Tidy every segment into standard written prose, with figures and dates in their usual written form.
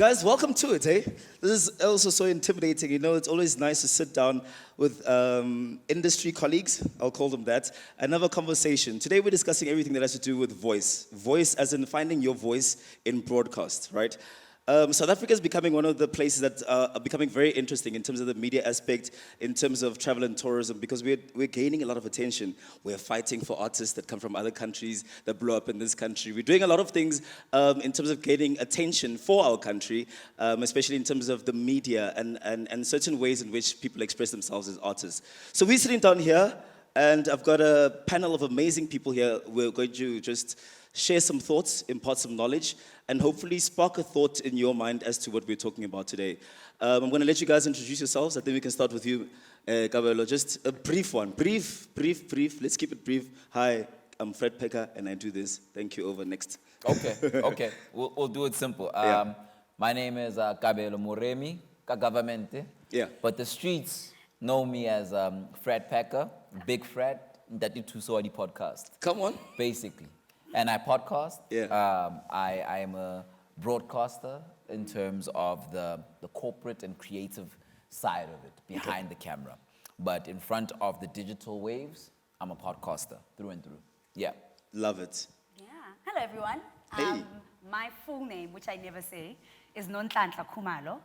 Guys, welcome to it, eh? This is also so intimidating. You know, it's always nice to sit down with industry colleagues, I'll call them that, and have a conversation. Today we're discussing everything that has to do with voice. Voice as in finding your voice in broadcast, right? South Africa is becoming one of the places that are becoming very interesting in terms of the media aspect, in terms of travel and tourism, because we're gaining a lot of attention. We're fighting for artists that come from other countries that blow up in this country. We're doing a lot of things in terms of gaining attention for our country, especially in terms of the media and certain ways in which people express themselves as artists. So we're sitting down here, and I've got a panel of amazing people here. We're going to just share some thoughts, impart some knowledge, and hopefully spark a thought in your mind as to what we're talking about today. I'm going to let you guys introduce yourselves. I think we can start with you, Kabelo. Just a brief one. Brief. Let's keep it brief. Hi, I'm Fred Pecker, and I do this. Thank you. Over. Next. Okay. We'll do it simple. My name is Kabelo Moremi, Kagavamente. Yeah. But the streets know me as Fred Pecker, Big Fred, that did Tuswadi podcast. Come on. Basically. And I podcast. Yeah. I am a broadcaster in terms of the corporate and creative side of it, behind the camera. But in front of the digital waves, I'm a podcaster through and through. Yeah. Love it. Yeah. Hello, everyone. Hey. My full name, which I never say, is Nonhlanhla Khumalo.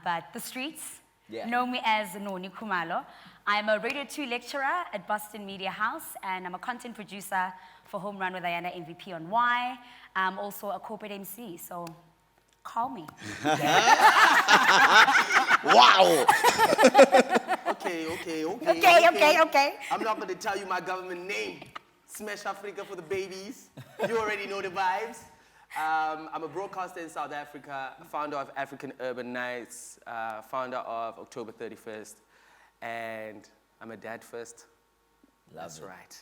But the streets know me as Noni Khumalo. I'm a Radio 2 lecturer at Boston Media House, and I'm a content producer for Home Run with Diana EP1. I'm also a corporate MC, so call me. Wow. Okay. I'm not going to tell you my government name. Smash Africa for the babies. You already know the vibes. I'm a broadcaster in South Africa, founder of African Urban Nights, founder of October 31st, and I'm a dad first. That's right.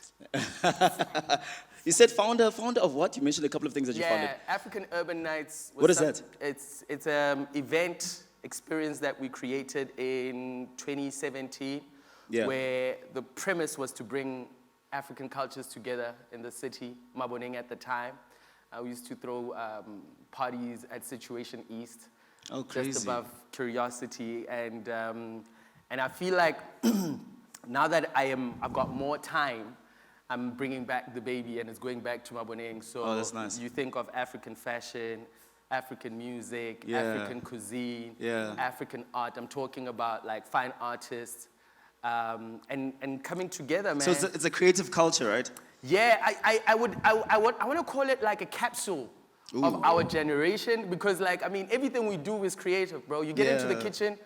You said founder of what? You mentioned a couple of things that you founded. Yeah, African Urban Nights. What is that? It's an event experience that we created in 2017, where the premise was to bring African cultures together in the city, Maboneng at the time. We used to throw parties at Situation East, just above Curiosity, and I feel like now that I've got more time, I'm bringing back the baby, and it's going back to Maboneng. So that's nice. You think of African fashion, African music, African cuisine, African art. I'm talking about like fine artists, and coming together, man. So it's a creative culture, right? Yeah, I want to call it like a capsule of our generation, because everything we do is creative, bro. You get into the kitchen,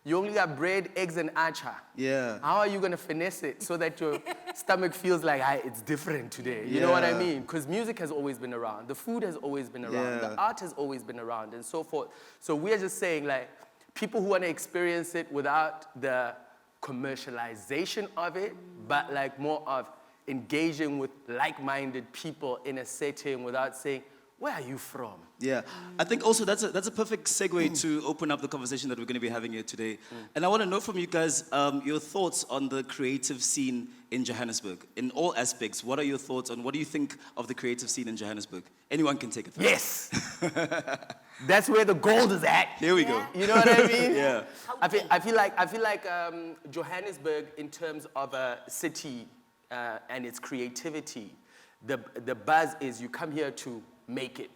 you only got bread, eggs, and acha. Yeah. How are you gonna finesse it so that your stomach feels like it's different today? You know what I mean? Because music has always been around, the food has always been around, the art has always been around, and so forth. So we're just saying, like, people who want to experience it without the commercialization of it, but like more of engaging with like-minded people in a setting without saying, where are you from? Yeah, I think also that's a perfect segue to open up the conversation that we're going to be having here today. And I want to know from you guys your thoughts on the creative scene in Johannesburg, in all aspects. What are your thoughts on what do you think of the creative scene in Johannesburg? Anyone can take it first. Yes! That's where the gold is at. Here we go. You know what I mean? Yeah. I feel like Johannesburg, in terms of a city and its creativity, the buzz is you come here to make it.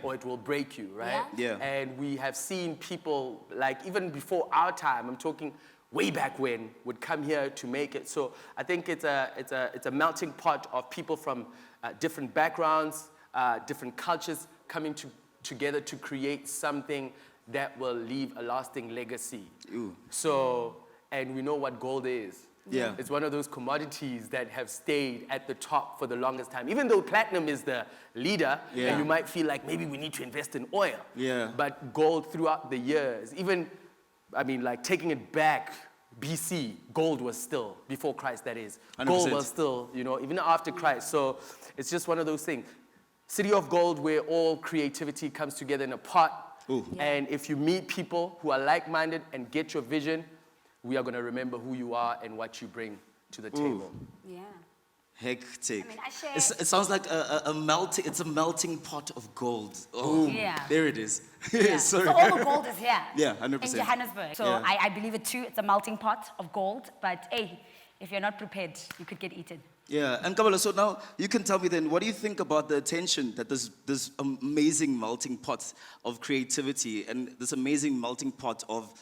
Or it will break you, right? Yeah. And we have seen people, like even before our time, I'm talking way back when, would come here to make it. So I think it's a melting pot of people from different backgrounds, different cultures coming together to create something that will leave a lasting legacy. So, and we know what gold is. Yeah. It's one of those commodities that have stayed at the top for the longest time. Even though platinum is the leader, and you might feel like maybe we need to invest in oil. Yeah. But gold throughout the years, even, like taking it back, BC, gold was still, before Christ that is, 100%. Gold was still, even after Christ. So it's just one of those things. City of gold, where all creativity comes together in a pot. And if you meet people who are like-minded and get your vision, we are going to remember who you are and what you bring to the table. Yeah. Hectic. I mean, I share- It sounds like it's a melting pot of gold. Oh, Yeah. there it is. Yeah. Sorry. So all the gold is here. Yeah, 100%. In Johannesburg. So Yeah. I believe it too. It's a melting pot of gold. But hey, if you're not prepared, you could get eaten. Yeah, and Kabelo, so now you can tell me then, what do you think about the attention that this amazing melting pot of creativity and this amazing melting pot of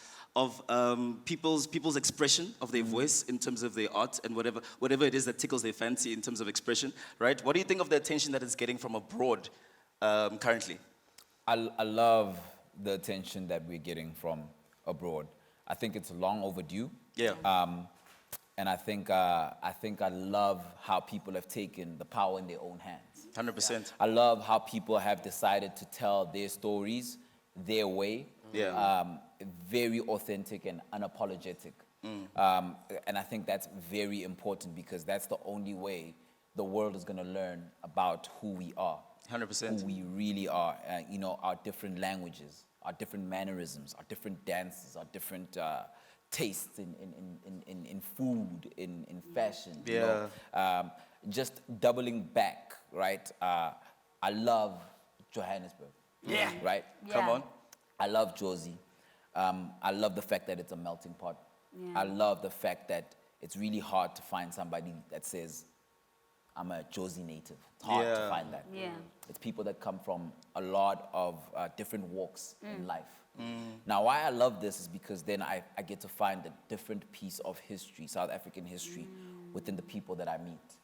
people's expression of their voice in terms of their art and whatever it is that tickles their fancy in terms of expression, right? What do you think of the attention that it's getting from abroad currently? I love the attention that we're getting from abroad. I think it's long overdue. Yeah. And I think I love how people have taken the power in their own hands. 100%. I love how people have decided to tell their stories their way. Yeah. Very authentic and unapologetic. And I think that's very important because that's the only way the world is going to learn about who we are. 100%. Who we really are. You know, our different languages, our different mannerisms, our different dances, our different tastes in food, in fashion. Yeah. You know? Just doubling back, right? I love Johannesburg. Yeah. Right? Come Yeah. on. I love Josie. I love the fact that it's a melting pot. Yeah. I love the fact that it's really hard to find somebody that says, I'm a Josie native. It's hard to Yeah. find that. Yeah. It's people that come from a lot of different walks in life. Now, why I love this is because then I get to find a different piece of history, South African history, within the people that I meet.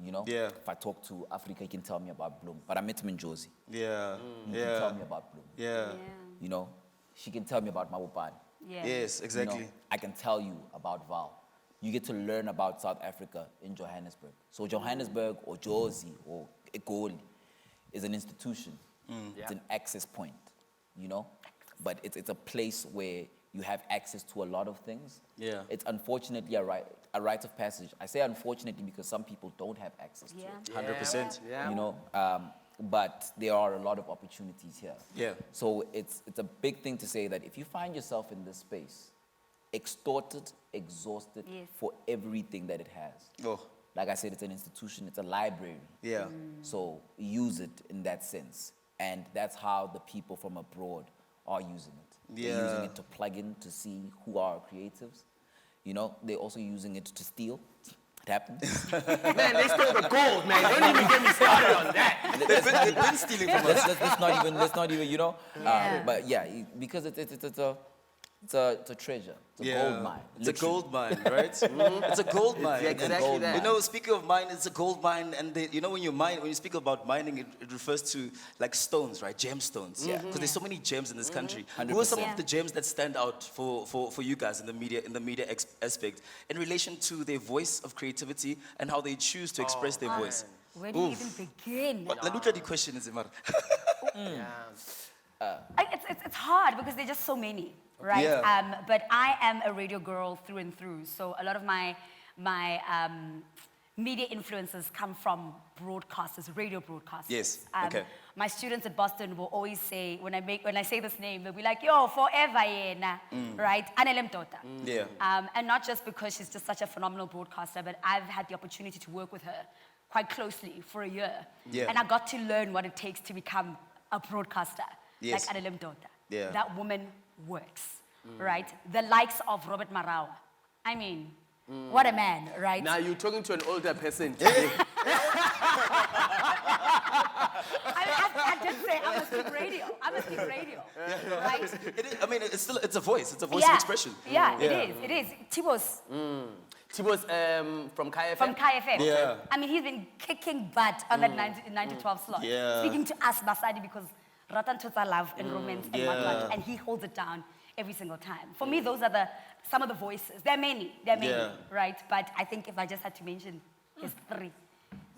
You know? Yeah. If I talk to Africa, he can tell me about Bloom. But I met him in Josie. Yeah. He can tell me about Bloom. Yeah. You know? She can tell me about Mabopane. Yeah. Yes, exactly. You know, I can tell you about Val. You get to learn about South Africa in Johannesburg. So Johannesburg or Josie or Egoli is an institution. It's an access point, you know? But it's a place where you have access to a lot of things. Yeah. It's unfortunately a rite of passage. I say unfortunately because some people don't have access to it. 100%. Yeah. You know, but there are a lot of opportunities here. Yeah. So it's a big thing to say that if you find yourself in this space, extorted, exhausted Yes. for everything that it has. Oh, Like I said, it's an institution, it's a library. yeah. So use it in that sense. And that's how the people from abroad are using it. They're Yeah. using it to plug in to see who are our creatives. You know, they're also using it to steal. It happens. Man, they stole the gold, man. Don't even get me started on that. They've been stealing from us. Let's not even, you know. Yeah. But yeah, because it's a treasure. It's a gold mine. It's a literally. gold mine, right? It's a gold mine. Yeah, exactly And, that. you know, speaking of mine, it's a gold mine, and you know when you speak about mining, it refers to like stones, right? Gemstones. Yeah. Because there's so many gems in this country. 100%. Who are some Yeah. of the gems that stand out for you guys in the media aspect in relation to their voice of creativity and how they choose to express their voice? Where do you Oof. even begin? But the Lutra, the question is, Imar. It's hard because there's just so many, right? Yeah. But I am a radio girl through and through. So a lot of my media influences come from broadcasters, radio broadcasters. Yes, okay. My students at Boston will always say, when I say this name, they'll be like, yo, forever yena, right? Anele Mtota. Yeah. And not just because she's just such a phenomenal broadcaster, but I've had the opportunity to work with her quite closely for a year. Yeah. And I got to learn what it takes to become a broadcaster, Yes. like Anele Mtota. Yeah. That woman works, right? The likes of Robert Marawa. I mean, what a man, right? Now you're talking to an older person. I did say I must keep radio. Right? I mean, it's a voice. It's a voice of expression. Yeah, it is. Tibos Tibos from KFM. from KFM. Yeah. I mean, he's been kicking butt on that 9 to 12 slot. Yeah. Speaking to us, Basadi, because Ratan Tota love and romance and Yeah. whatnot, and he holds it down every single time. For me, those are some of the voices. There are many, Yeah. right? But I think if I just had to mention his three,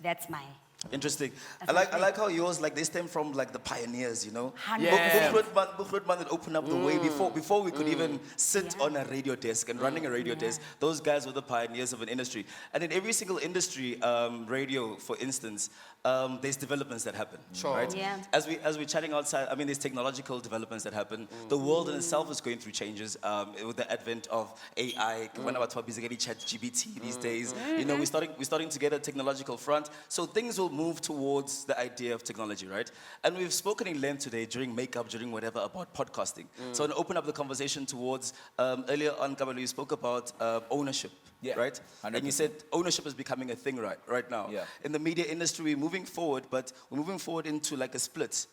that's my... Interesting. That's I like how yours, like, they stem from like the pioneers, you know. 100%. Yeah. Buchroetman that opened up the way before we could even sit Yeah. on a radio desk and running a radio desk. Those guys were the pioneers of an industry. And in every single industry, radio, for instance, there's developments that happen, Sure. right? Yeah. As we're chatting outside, I mean, there's technological developments that happen. The world in itself is going through changes with the advent of AI. One of our topics is getting ChatGPT these days. You know, we're starting to get a technological front. So things will move towards the idea of technology, right? And we've spoken in length today during makeup, during whatever, about podcasting. So I want to open up the conversation towards earlier on, Kabelo, you spoke about ownership. Yeah, Right? 100%. And you said ownership is becoming a thing right now. Yeah. In the media industry, we're moving forward, but we're moving forward into like a split.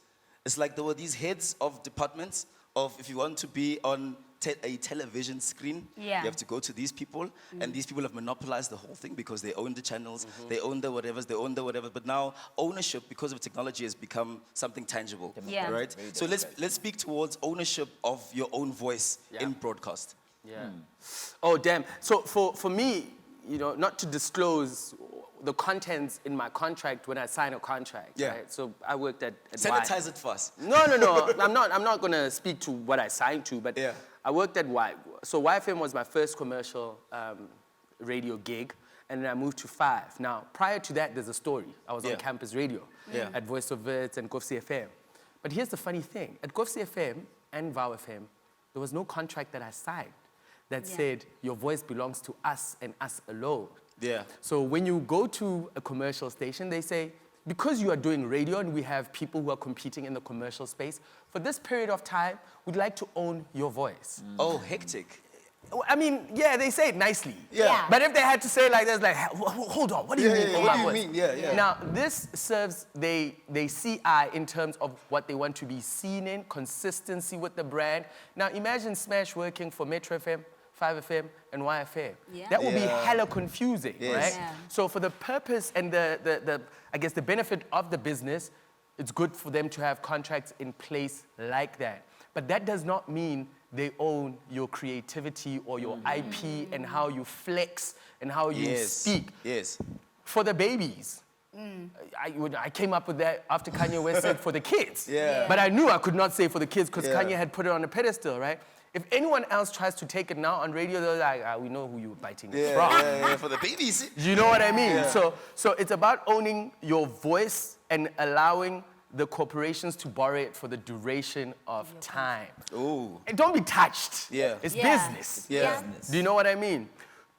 It's like there were these heads of departments of if you want to be on a television screen, Yeah. you have to go to these people, and these people have monopolized the whole thing because they own the channels, they own the whatevers, they own the whatever. But now ownership, because of technology, has become something tangible, Yeah. right? Very So let's speak towards ownership of your own voice Yeah. in broadcast. Yeah. Oh, damn. So for me, you know, not to disclose the contents in my contract when I sign a contract, Yeah. right? So I worked at Sanitize it for us. No. I'm not going to speak to what I signed to, but Yeah. I worked at Y. So YFM was my first commercial radio gig, and then I moved to 5. Now, prior to that, there's a story. I was on Yeah. campus radio Yeah. at Voice of Wits and Kof CFM. But here's the funny thing. At Kof CFM and VOW FM, there was no contract that I signed that Yeah. said your voice belongs to us and us alone. Yeah. So when you go to a commercial station, they say, because you are doing radio and we have people who are competing in the commercial space, for this period of time, we'd like to own your voice. Oh, hectic. I mean, yeah, they say it nicely. Yeah. But if they had to say it like this, like, hold on, what do you mean own What my do you voice? mean? Yeah. Now, this serves, they see eye in terms of what they want to be seen in, consistency with the brand. Now, imagine Smash working for Metro FM, 5FM, and YFM. Yeah. That would be Yeah. hella confusing, Yes. right? Yeah. So for the purpose and the I guess the benefit of the business, it's good for them to have contracts in place like that. But that does not mean they own your creativity or your IP and how you flex and how you speak. Yes. For the babies, I came up with that after Kanye West said for the kids. Yeah. But I knew I could not say for the kids because Yeah. Kanye had put it on a pedestal, right? If anyone else tries to take it now on radio, they're like, we know who you're biting Yeah, from. yeah, for the babies. You know what I mean? Yeah. So it's about owning your voice and allowing the corporations to borrow it for the duration of time. Oh. And don't be touched. Yeah. It's Yeah. business. Yeah. Do you know what I mean?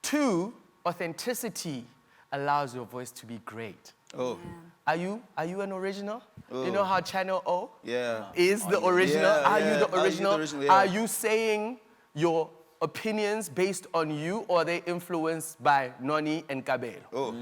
2, authenticity allows your voice to be great. Oh. Are you an original? You know how Channel O Yeah. is the original? Yeah, Are yeah. you the Are you the original? original? Yeah. Are you saying your opinions based on you, or are they influenced by Noni and Kabelo? Oh.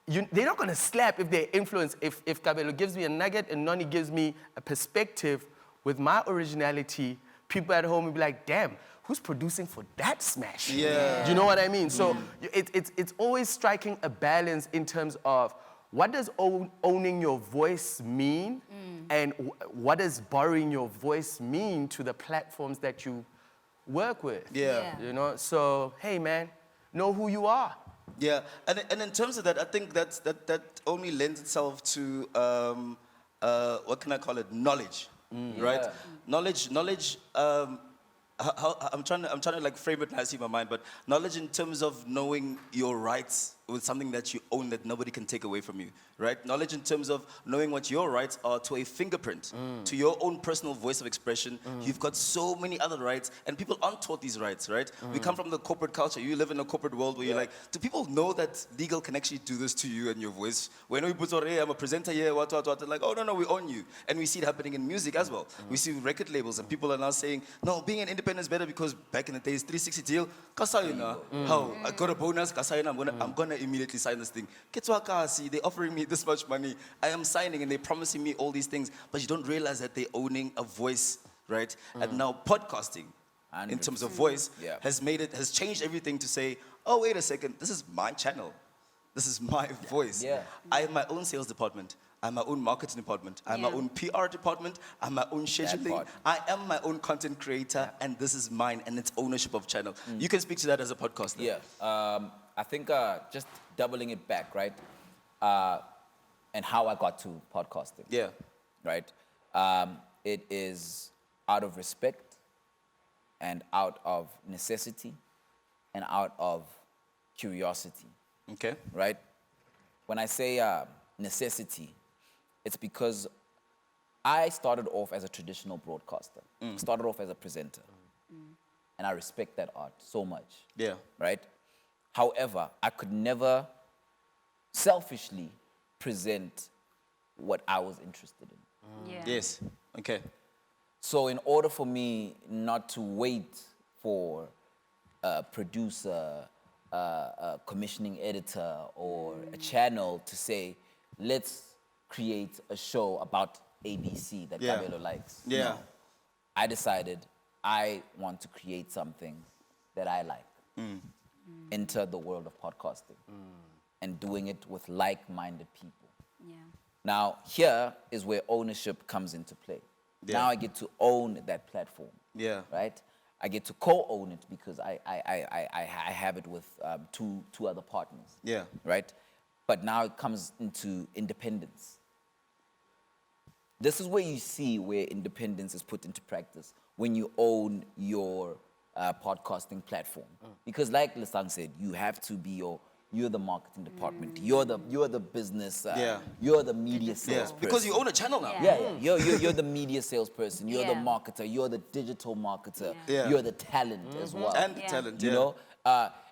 They're not gonna slap if they're influenced. If Kabelo gives me a nugget and Noni gives me a perspective with my originality, people at home will be like, damn, who's producing for that smash? Yeah. Do you know what I mean? So it's always striking a balance in terms of what does owning your voice mean, and what does borrowing your voice mean to the platforms that you work with? Yeah. You know, so hey man, know who you are. Yeah, and in terms of that, I think that only lends itself to what can I call it? Knowledge, right? Knowledge. I'm trying to like frame it nicely in my mind, but knowledge in terms of knowing your rights with something that you own that nobody can take away from you, right? Knowledge in terms of knowing what your rights are to a fingerprint, to your own personal voice of expression. You've got so many other rights, and people aren't taught these rights, right? We come from the corporate culture. You live in a corporate world where you're like, do people know that legal can actually do this to you and your voice? When we put, hey, I'm a presenter here, what, they're like, oh, no, we own you. And we see it happening in music as well. We see record labels, and people are now saying, no, being an independent is better because back in the days, 360 deal, kasayuna, how I got a bonus, kasayuna, I'm gonna immediately sign this thing. Ketwakasi, they're offering me this much money. I am signing and they're promising me all these things, but you don't realize that they're owning a voice, right? And now podcasting, in terms of voice, has changed everything to say, oh, wait a second, this is my channel. This is my voice. Yeah. I have my own sales department. I have my own marketing department. I have my own PR department. I have my own scheduling. part. I am my own content creator, and this is mine, and it's ownership of channel. You can speak to that as a podcaster. Yeah, I think just doubling it back, right? And how I got to podcasting. Yeah. Right? It is out of respect and out of necessity and out of curiosity, Okay. right? When I say necessity, it's because I started off as a traditional broadcaster. Started off as a presenter. And I respect that art so much. Yeah. Right? However, I could never selfishly present what I was interested in. Yeah. Yes. Okay. So in order for me not to wait for a producer, a commissioning editor, or a channel to say, let's create a show about ABC that Yeah. Kabelo likes. Yeah. No. I decided I want to create something that I like. Enter the world of podcasting and doing it with like-minded people. Yeah. Now, here is where ownership comes into play. Yeah. Now I get to own that platform. Yeah. Right? I get to co-own it because I have it with two other partners. Yeah. Right? But now it comes into independence. This is where you see where independence is put into practice when you own your podcasting platform. Because like Lesang said, you have to be you're the marketing department. You're the business. You're the media salesperson. Because you own a channel now. You're the media salesperson. You're the Yeah. marketer. You're the digital marketer. Yeah. You're the talent as well. And talent, You know,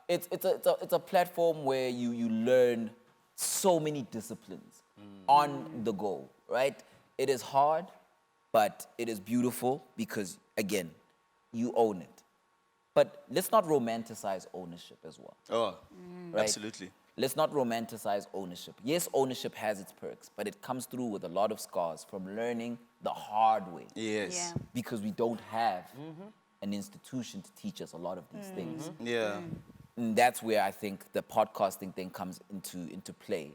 it's a platform where you learn so many disciplines on the go, right? It is hard, but it is beautiful because, again, you own it. But let's not romanticize ownership as well. Oh, Right? absolutely. Let's not romanticize ownership. Yes, ownership has its perks, but it comes through with a lot of scars from learning the hard way. Yes. Yeah. Because we don't have an institution to teach us a lot of these things. Yeah. And that's where I think the podcasting thing comes into play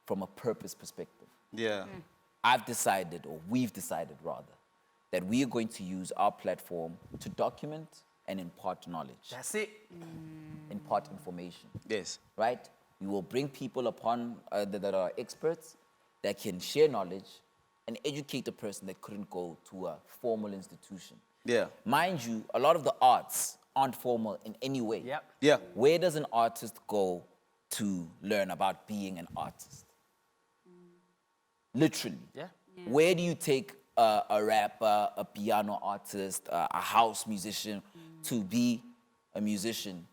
from a purpose perspective. Yeah. I've decided, or we've decided rather, that we are going to use our platform to document and impart knowledge, That's it. impart information, Yes. right? We will bring people upon that are experts that can share knowledge and educate a person that couldn't go to a formal institution. Yeah. Mind you, a lot of the arts aren't formal in any way. Yep. Yeah. Where does an artist go to learn about being an artist? Literally. Yeah. Where do you take a rapper, a piano artist, a house musician to be a musician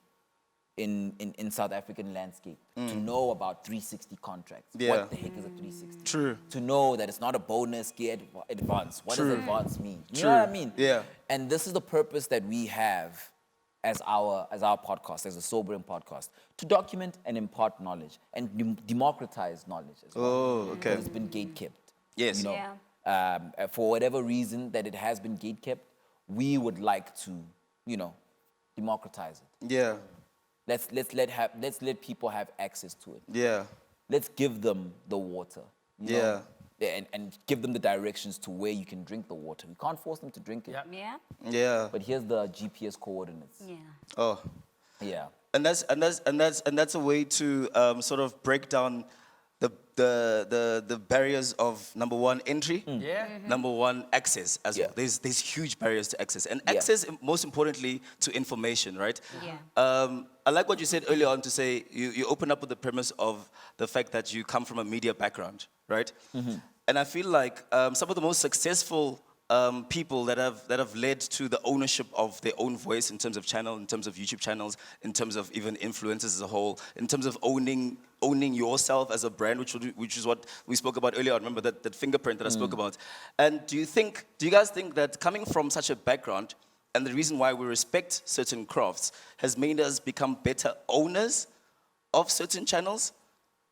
in South African landscape? To know about 360 contracts. Yeah. What the heck is a 360? True. To know that it's not a bonus, get advance. What True. does advance mean? You True. know what I mean? Yeah. And this is the purpose that we have as our podcast, as a sobering podcast, to document and impart knowledge and democratize knowledge as well. Oh, okay. Because it's been gatekept. Yes. You know, for whatever reason that it has been gatekept, we would like to, democratize it. Yeah. Let's let people have access to it. Yeah. Let's give them the water. you Yeah. know, and give them the directions to where you can drink the water. We can't force them to drink it. Yep. Yeah. Yeah. But here's the GPS coordinates. Yeah. Oh. Yeah. And that's a way to sort of break down the barriers of number one entry, Yeah. number one access as well. Yeah. There's huge barriers to access and Yeah. access most importantly to information, right? Yeah. I like what you said earlier on to say you open up with the premise of the fact that you come from a media background, right? And I feel like some of the most successful people that have led to the ownership of their own voice in terms of channel, in terms of YouTube channels, in terms of even influencers as a whole, in terms of owning yourself as a brand, which is what we spoke about earlier on. Remember that fingerprint that I spoke about. And do you guys think that coming from such a background and the reason why we respect certain crafts has made us become better owners of certain channels?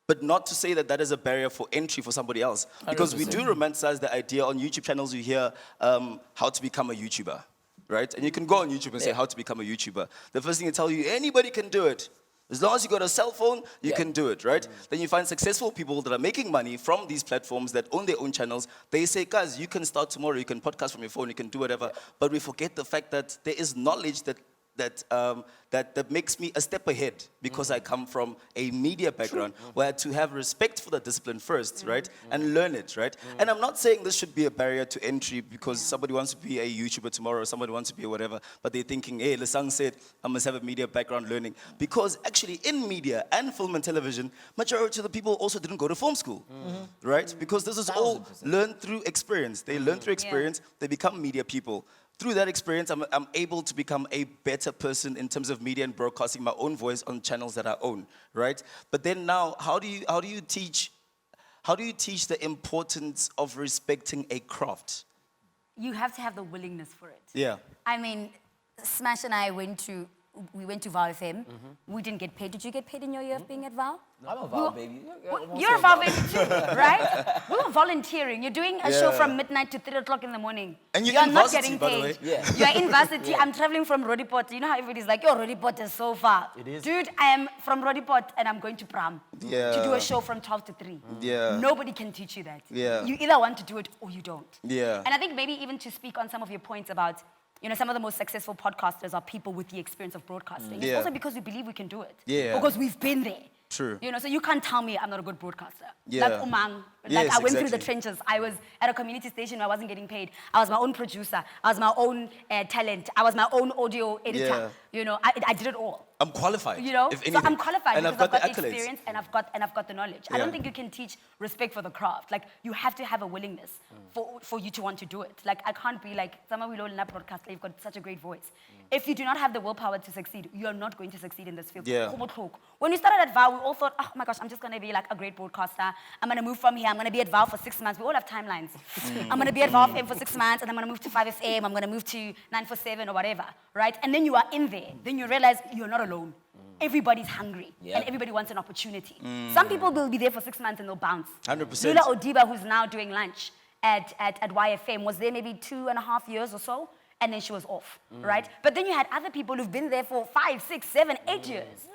But not to say that that is a barrier for entry for somebody else. Because we do romanticize the idea on YouTube channels. You hear how to become a YouTuber, right? And you can go on YouTube and say how to become a YouTuber. The first thing they tell you, anybody can do it. As long as you got a cell phone, you can do it, right? Then you find successful people that are making money from these platforms that own their own channels. They say, guys, you can start tomorrow. You can podcast from your phone. You can do whatever. But we forget the fact that there is knowledge that that makes me a step ahead because I come from a media background where to have respect for the discipline first, right? And learn it, right? And I'm not saying this should be a barrier to entry because somebody wants to be a YouTuber tomorrow or somebody wants to be a whatever, but they're thinking, hey, Lesang said I must have a media background learning. Because actually in media and film and television, majority of the people also didn't go to film school, right? Because this is all learned through experience. They learn through experience, they become media people. Through that experience, I'm able to become a better person in terms of media and broadcasting my own voice on channels that I own, right? But then now, how do you teach the importance of respecting a craft? You have to have the willingness for it. Yeah. I mean, Smash and I went to VOW FM. We didn't get paid. Did you get paid in your year of being at VOW? I'm a VOW baby. You're a VOW baby too, right? We were volunteering. You're doing a show from midnight to 3 o'clock in the morning. And you're You're in not varsity, getting by the paid. way. Yeah. You're in varsity. I'm traveling from Rodiport. You know how everybody's like, yo, Rodiport is so far. It is. Dude, I am from Rodiport and I'm going to Pram to do Yeah. a show from 12 to 3. Yeah. Nobody can teach you that. Yeah. You either want to do it or you don't. Yeah. And I think maybe even to speak on some of your points about, you know, some of the most successful podcasters are people with the experience of broadcasting. It's Yeah. also because we believe we can do it. Yeah. Because we've been there. True. You know, so you can't tell me I'm not a good broadcaster. Yeah. Like Umang, like Yes, I went through the exactly. trenches. I was at a community station where I wasn't getting paid. I was my own producer. I was my own talent. I was my own audio editor. Yeah. You know, I did it all. I'm qualified. You know, if so anything. I'm qualified and because I've got the the accolades. experience and I've got the knowledge. I Yeah. don't think you can teach respect for the craft. Like you have to have a willingness for you to want to do it. Like I can't be like someone we in a broadcaster. You've got such a great voice. If you do not have the willpower to succeed, you are not going to succeed in this field. Yeah. When we started at VOW, we all thought, oh my gosh, I'm just going to be like a great broadcaster. I'm going to move from here. I'm going to be at VOW for 6 months. We all have timelines. I'm going to be at VOW FM for 6 months, and I'm going to move to 5FM. I'm going to move to 947 or whatever, right? And then you are in there. Then you realize you're not alone. Everybody's hungry, and everybody wants an opportunity. Some people will be there for 6 months and they'll bounce. 100%. Lula Odiba, who's now doing lunch at YFM, was there maybe 2.5 years or so, and then she was off, right? But then you had other people who've been there for 5, 6, 7, 8 years.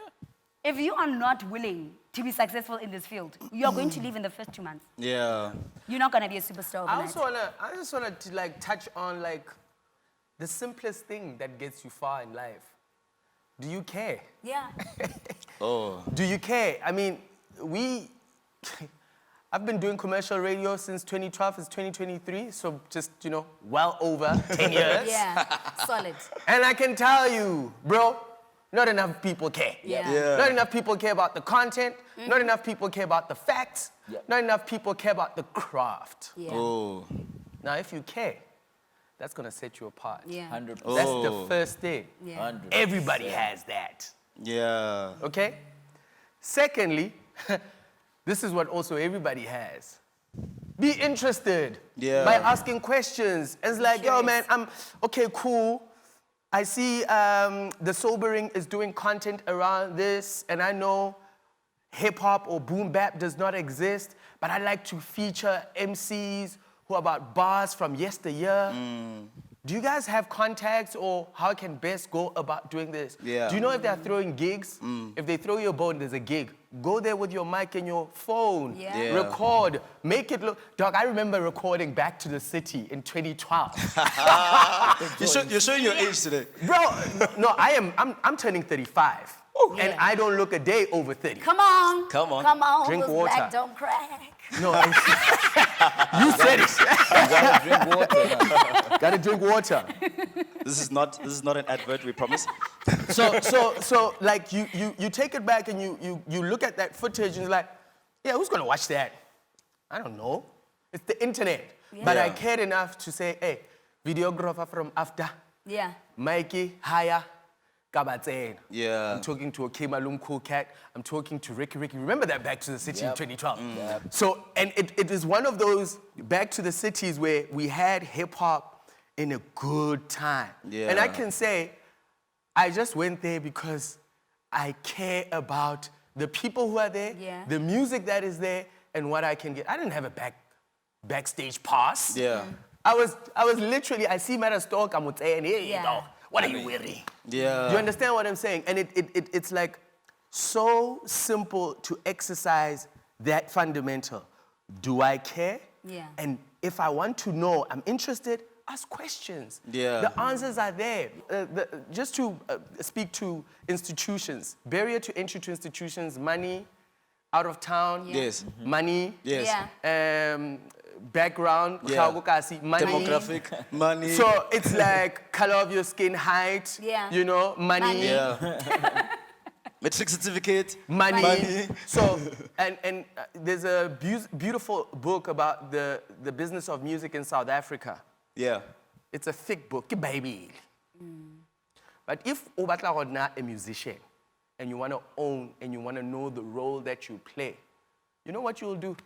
If you are not willing to be successful in this field, you're going to leave in the first 2 months. Yeah. You're not going to be a superstar overnight. I just wanna to like touch on like the simplest thing that gets you far in life. Do you care? Yeah. Oh. Do you care? I mean, I've been doing commercial radio since 2012, it's 2023, so just, you know, well over 10 years. Yeah. Solid. And I can tell you, bro, not enough people care. Yeah. Yeah. Not enough people care about the content, not enough people care about the facts, not enough people care about the craft. Yeah. Oh. Now, if you care, that's gonna set you apart. Yeah. 100%. That's Oh. the first thing. Yeah. 100%. Everybody has that. Yeah. Okay? Secondly, this is what also everybody has. Be interested Yeah. by asking questions. It's like, yo, man, okay, cool. I see The Sobering is doing content around this, and I know hip hop or boom bap does not exist, but I like to feature MCs who are about bars from yesteryear. Do you guys have contacts or how I can best go about doing this? Yeah. Do you know if they're throwing gigs? If they throw you a bone, there's a gig. Go there with your mic and your phone. Yeah. Yeah. Record. Make it look. Dog, I remember recording Back to the City in 2012. You're showing your age today. Bro, no, I'm turning 35. And I don't look a day over 30. Come on. Come on. Come on. Drink who's water. Black, don't crack. No, you said it. Gotta drink water, man. Gotta drink water. This is not an advert, we promise. So like you take it back and you look at that footage and you're like, yeah, who's gonna watch that? I don't know. It's the internet. Yeah. But I Yeah. cared enough to say, hey, videographer from After, Yeah. Mikey, Haya, Kabatzen. Yeah. I'm talking to a Kemalum Cool Cat. I'm talking to Ricky. Remember that Back to the City in Yep. 2012? Yep. So, and it is one of those Back to the Cities where we had hip hop in a good time. Yeah. And I can say, I just went there because I care about the people who are there, Yeah. the music that is there, and what I can get. I didn't have a backstage pass. Yeah. I was literally, I see Mara Stock, I'm saying, hey, Yeah. dog, what are you wearing? Yeah. Do you understand what I'm saying? And it's like so simple to exercise that fundamental. Do I care? Yeah. And if I want to know, I'm interested, ask questions. Yeah. The answers are there. Just to speak to institutions, barrier to entry to institutions, money, out of town, Yes. money, Yes. Yeah. background, Yeah. money. Demographic, money. So it's like color of your skin, height, Yeah. you know, money. Money. Yeah. Matric certificate. Money. So, and there's a beautiful book about the business of music in South Africa. Yeah. It's a thick book, baby. But if you are a musician and you want to own and you want to know the role that you play, you know what you'll do?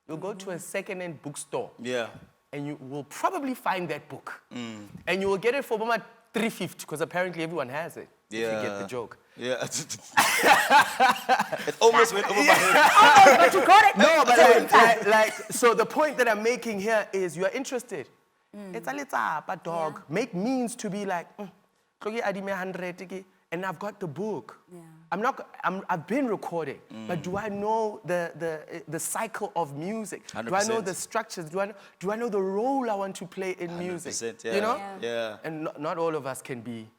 You'll go to a second-hand bookstore. Yeah. And you will probably find that book. And you will get it for about $3.50 because apparently everyone has it. Yeah. If you get the joke. Yeah. It almost went over my head. But you got it. No, but so the point that I'm making here is you are interested. It's a little but dog. Yeah. Make means to be like, and I've got the book. Yeah. I've been recording, but do I know the cycle of music? Do I know 100%. the structures? Do I know the role I want to play in music? 100%, yeah. You know? Yeah. And not all of us can be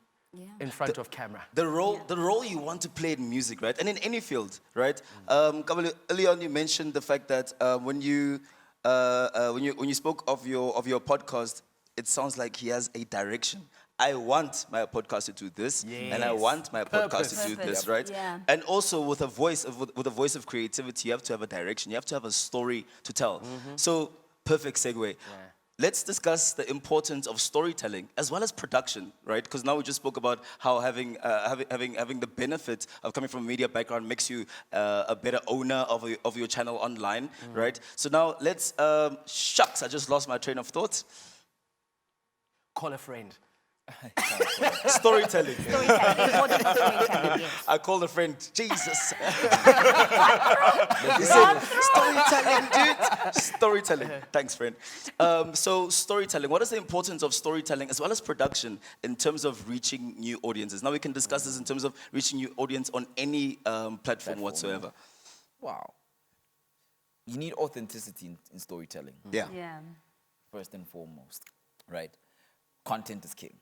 in front of camera. The role you want to play in music, right? And in any field, right? Kabelo, early on you mentioned the fact that when you spoke of your podcast, it sounds like he has a direction. I want my podcast to do this, and I want my podcast to do this, right? Yeah. And also with a voice of creativity, you have to have a direction. You have to have a story to tell. So perfect segue. Let's discuss the importance of storytelling as well as production, right? Because now we just spoke about how having the benefit of coming from a media background makes you a better owner of your channel online, right? So now let's shucks, I just lost my train of thought. Call a friend. Storytelling. Storytelling. Important for storytelling, yes. I called a friend, Jesus. He said, storytelling, dude. Storytelling. Thanks, friend. So storytelling, what is the importance of storytelling as well as production in terms of reaching new audiences? Now we can discuss this in terms of reaching new audience on any platform whatsoever. Wow. You need authenticity in storytelling, Yeah. Yeah. first and foremost, right? Content is king.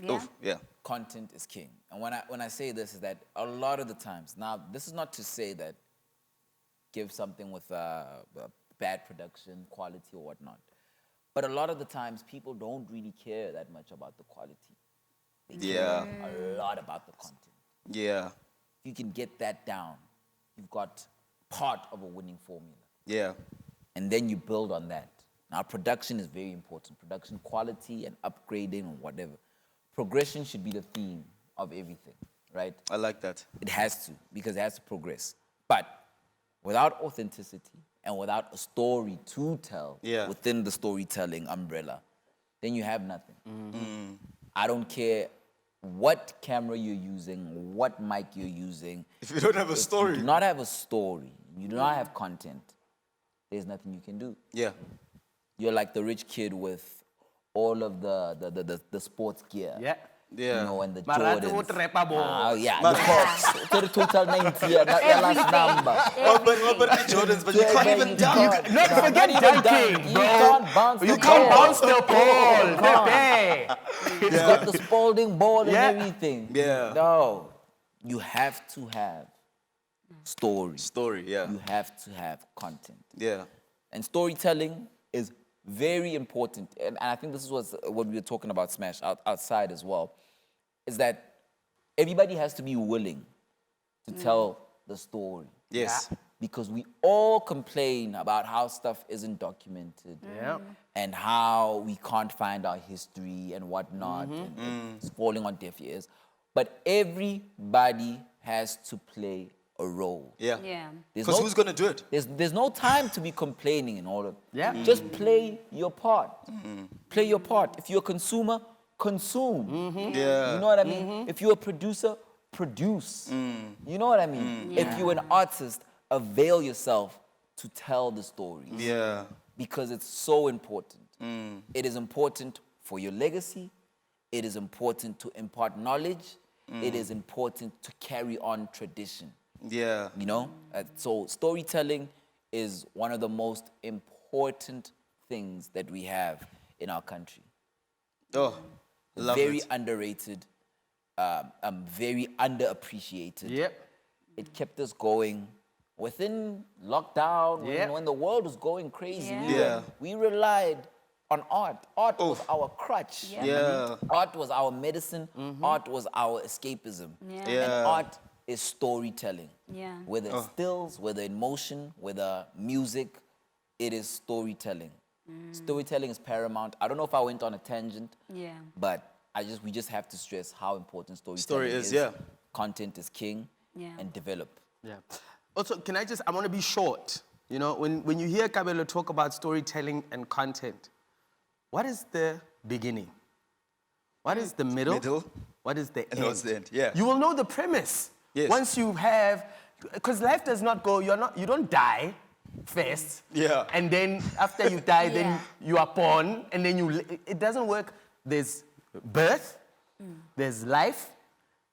Yeah. Oh, yeah. Content is king. And when I say this is that a lot of the times, now this is not to say that give something with bad production, quality or whatnot. But a lot of the times people don't really care that much about the quality. They care a lot about the content. Yeah. If you can get that down, you've got part of a winning formula. Yeah. And then you build on that. Now, production is very important. Production quality and upgrading or whatever. Progression should be the theme of everything, right? I like that. It has to, because it has to progress. But without authenticity and without a story to tell within the storytelling umbrella, then you have nothing. I don't care what camera you're using, what mic you're using. If you don't have a story. If you do not have a story, you do not have content, there's nothing you can do. Yeah. You're like the rich kid with all of the sports gear. Yeah. Yeah. You know, and the Marathi Jordans. utrepa bo. Yeah, the Cox. To the total 90, yeah, not your last number. What about the Jordans? But you can't even dunk. Not forget dunking, You bro. can't bounce You the can't ball. bounce the ball. Pepe. It's got the Spalding ball Yeah. and everything. Yeah. No. You have to have story. Story, yeah. You have to have content. Yeah. And storytelling is very important. And I think this is what we were talking about Smash outside as well, is that everybody has to be willing to tell the story. Yes. Because we all complain about how stuff isn't documented Yeah. and how we can't find our history and whatnot, and it's falling on deaf ears. But everybody has to play a role. Yeah. Yeah. There's Because no- who's going to do it? There's no time to be complaining and all of Yeah. Just play your part. Play your part. If you're a consumer, consume. Yeah. You know what I mean? If you're a producer, produce. You know what I mean? If you're an artist, avail yourself to tell the story. Yeah. Because it's so important. It is important for your legacy. It is important to impart knowledge. It is important to carry on tradition. Yeah. You know? So storytelling is one of the most important things that we have in our country. Oh, love very it. underrated, very underappreciated. Yep. It kept us going within lockdown, Yeah. when the world was going crazy. Yeah. We relied on art. Art was our crutch. Yeah. Yeah. Art was our medicine. Art was our escapism. Yeah. Yeah. And art is storytelling. Yeah. Whether it's stills, whether in motion, whether music, it is storytelling. Storytelling is paramount. I don't know if I went on a tangent, Yeah. but we just have to stress how important storytelling Story is, yeah. Content is king, Yeah. and develop. Yeah. Also, I want to be short. You know, when you hear Kabelo talk about storytelling and content, what is the beginning? What is the middle? Middle. What is the end? And what's the end? Yeah. You will know the premise. Yes. Once you have, because life does not go, you don't die first. Yeah. And then after you die, Yeah. then you are born, and then it doesn't work. There's birth, there's life,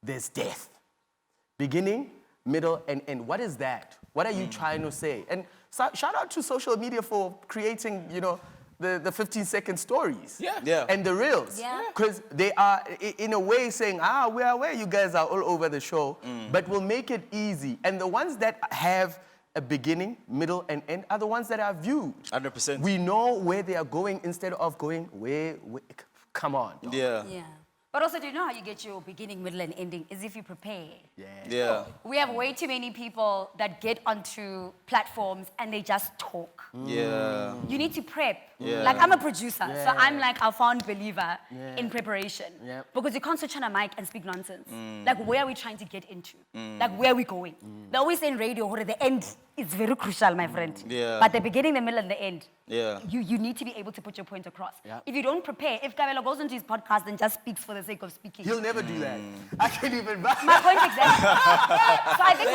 there's death. Beginning, middle, and end. What is that? What are you trying to say? And shout out to social media for creating, the 15-second stories. Yeah. Yeah. And the reels. Yeah. Because they are, in a way, saying, we are aware you guys are all over the show, but we'll make it easy. And the ones that have a beginning, middle, and end are the ones that are viewed. 100%. We know where they are going instead of going, where come on. dog. Yeah. Yeah. But also, do you know how you get your beginning, middle, and ending? Is if you prepare. Yeah. We have way too many people that get onto platforms and they just talk. Yeah. You need to prep. Yeah. Like, I'm a producer, so Yeah. I'm like a fond believer Yeah. in preparation. Yeah. Because you can't switch on a mic and speak nonsense. Like, where are we trying to get into? Like, where are we going? They always say in radio, where the end is very crucial, my friend. Yeah. But the beginning, the middle, and the end, Yeah. you need to be able to put your point across. Yeah. If you don't prepare, if Kabelo goes into his podcast and just speaks for the sake of speaking, He'll never do that. I can't even. my point exactly. So I think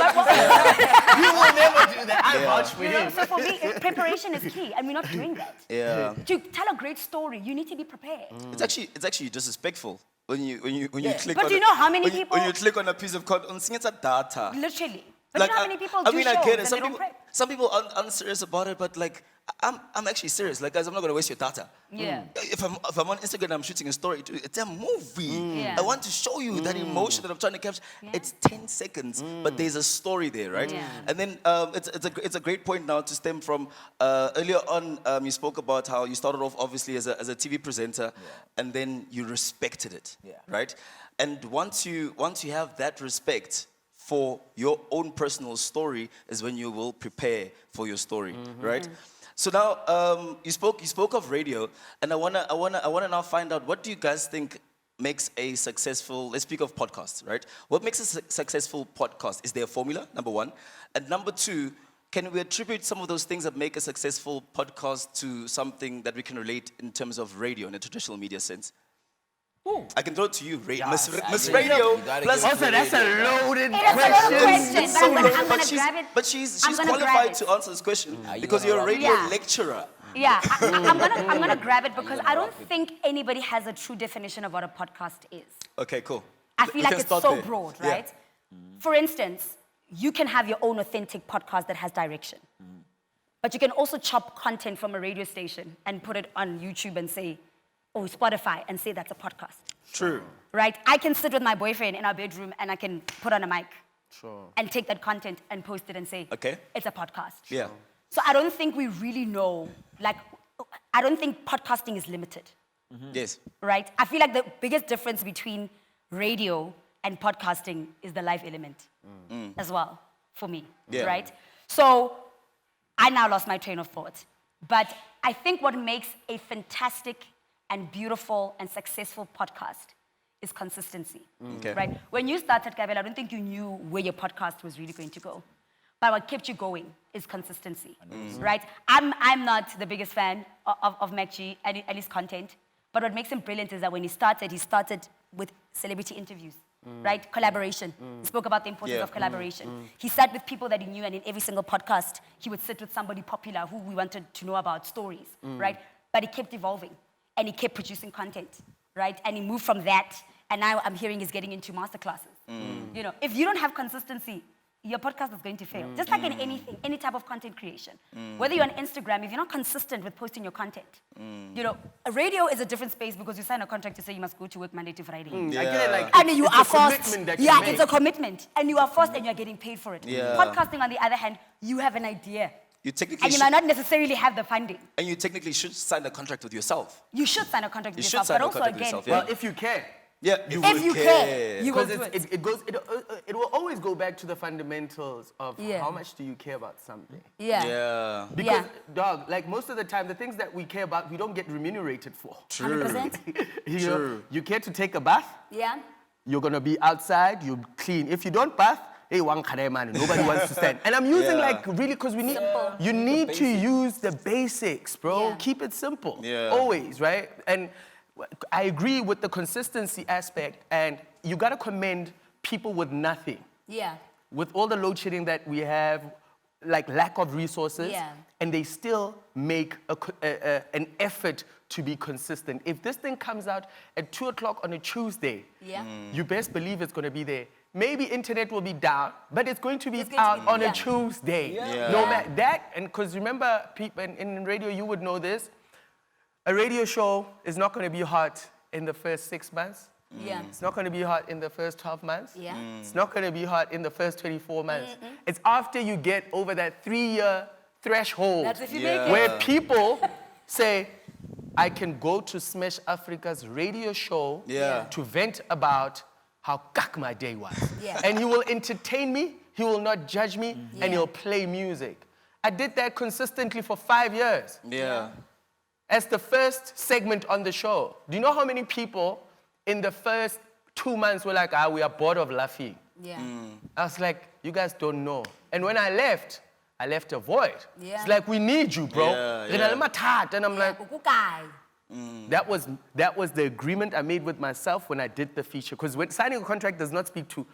You will never do that. I vouch for you know, him. so for me, preparation is key, and we're not doing that. Yeah. To tell a great story, you need to be prepared. It's actually disrespectful when you click But on do you know how many when people- when you click on a piece of content, it's a data. Literally. But you know how many people do I shows get it. and Some they don't people, prep? some people aren't serious about it, but like, I'm actually serious. Like, guys, I'm not gonna waste your data. Yeah. If I'm on Instagram, I'm shooting a story. It's a movie. Yeah. I want to show you that emotion that I'm trying to capture. Yeah. It's 10 seconds, but there's a story there, right? Yeah. And then it's a great point now to stem from earlier on. You spoke about how you started off obviously as a TV presenter, and then you respected it, right? And once you have that respect for your own personal story is when you will prepare for your story, right? So now you spoke of radio, and I wanna now find out, what do you guys think makes a successful? Let's speak of podcasts, right? What makes a successful podcast? Is there a formula? Number one, and number two, can we attribute some of those things that make a successful podcast to something that we can relate in terms of radio in a traditional media sense? I can throw it to you, Miss Radio. You gotta Plus, give it Also, that's a loaded It is a question. loaded question, it's but so I'm loaded, gonna grab it. but she's I'm gonna grab qualified it. to answer this question you because gonna you're a rock it? radio Yeah. lecturer. Yeah, I'm gonna grab it because I don't think anybody has a true definition of what a podcast is. Okay, cool. I We feel like can it's start so there. broad, Yeah. right? For instance, you can have your own authentic podcast that has direction. But you can also chop content from a radio station and put it on YouTube and say, or Spotify, and say that's a podcast. True. Right? I can sit with my boyfriend in our bedroom and I can put on a mic and take that content and post it and say, Okay. it's a podcast. Yeah. So I don't think we really know, like, I don't think podcasting is limited, Yes. right? I feel like the biggest difference between radio and podcasting is the live element as well, for me, Yeah. right? So I now lost my train of thought. But I think what makes a fantastic and beautiful and successful podcast is consistency, Okay. right? When you started, Kabelo, I don't think you knew where your podcast was really going to go. But what kept you going is consistency, right? I'm not the biggest fan of MacG and his content, but what makes him brilliant is that when he started with celebrity interviews, right? Collaboration. He spoke about the importance Yeah. of collaboration. He sat with people that he knew, and in every single podcast, he would sit with somebody popular who we wanted to know about stories, right? But he kept evolving, and he kept producing content, right? And he moved from that, and now I'm hearing he's getting into masterclasses. You know, if you don't have consistency, your podcast is going to fail. Just like in anything, any type of content creation. Whether you're on Instagram, if you're not consistent with posting your content, you know, a radio is a different space because you sign a contract to say you must go to work Monday to Friday. I get it, like, And you it's are a forced. commitment that you Yeah, make. it's a commitment. And you are forced and you're getting paid for it. Yeah. Podcasting, on the other hand, you have an idea. You technically And you might not necessarily have the funding. and you technically should sign a contract with yourself. You should sign a contract with You should yourself. sign But a also, contract with again, yourself, yeah. Well, if you care. Yeah, if you care, you will Because do it. it will always go back to the fundamentals of Yeah. how much do you care about something. Yeah. Yeah. Because, dog, like most of the time, the things that we care about, we don't get remunerated for. 100%. You know, you care to take a bath, Yeah. you're gonna be outside, you clean. If you don't bath, hey, one kare man, nobody wants to stand. And I'm using Yeah. like really because we need, Simple. you need to use the basics, bro. Yeah. Keep it simple. Yeah. Always, right? And I agree with the consistency aspect, and you gotta commend people with nothing. Yeah. With all the load shedding that we have, like lack of resources, Yeah. and they still make an effort to be consistent. If this thing comes out at 2 o'clock on a Tuesday, Yeah. you best believe it's gonna be there. Maybe internet will be down, but it's going to be It's going to out be- on yeah. a Tuesday. Yeah. No Yeah. matter that, and because remember, people in radio, you would know this. A radio show is not going to be hot in the first 6 months. Yeah. It's not going to be hot in the first 12 months. Yeah. It's not going to be hot in the first 24 months. It's after you get over that 3-year threshold That's if you Yeah. make it. where people say, I can go to Smash Africa's radio show Yeah. to vent about how cuck my day was. Yeah. And he will entertain me, he will not judge me, Yeah. and he'll play music. I did that consistently for 5 years Yeah. as the first segment on the show. Do you know how many people in the first 2 months were like, we are bored of laughing? Yeah. I was like, you guys don't know. And when I left a void. Yeah. It's like, we need you, bro. Yeah, Re na le mathata. And I'm like, Ukukai. that was the agreement I made with myself when I did the feature. Because when signing a contract does not speak to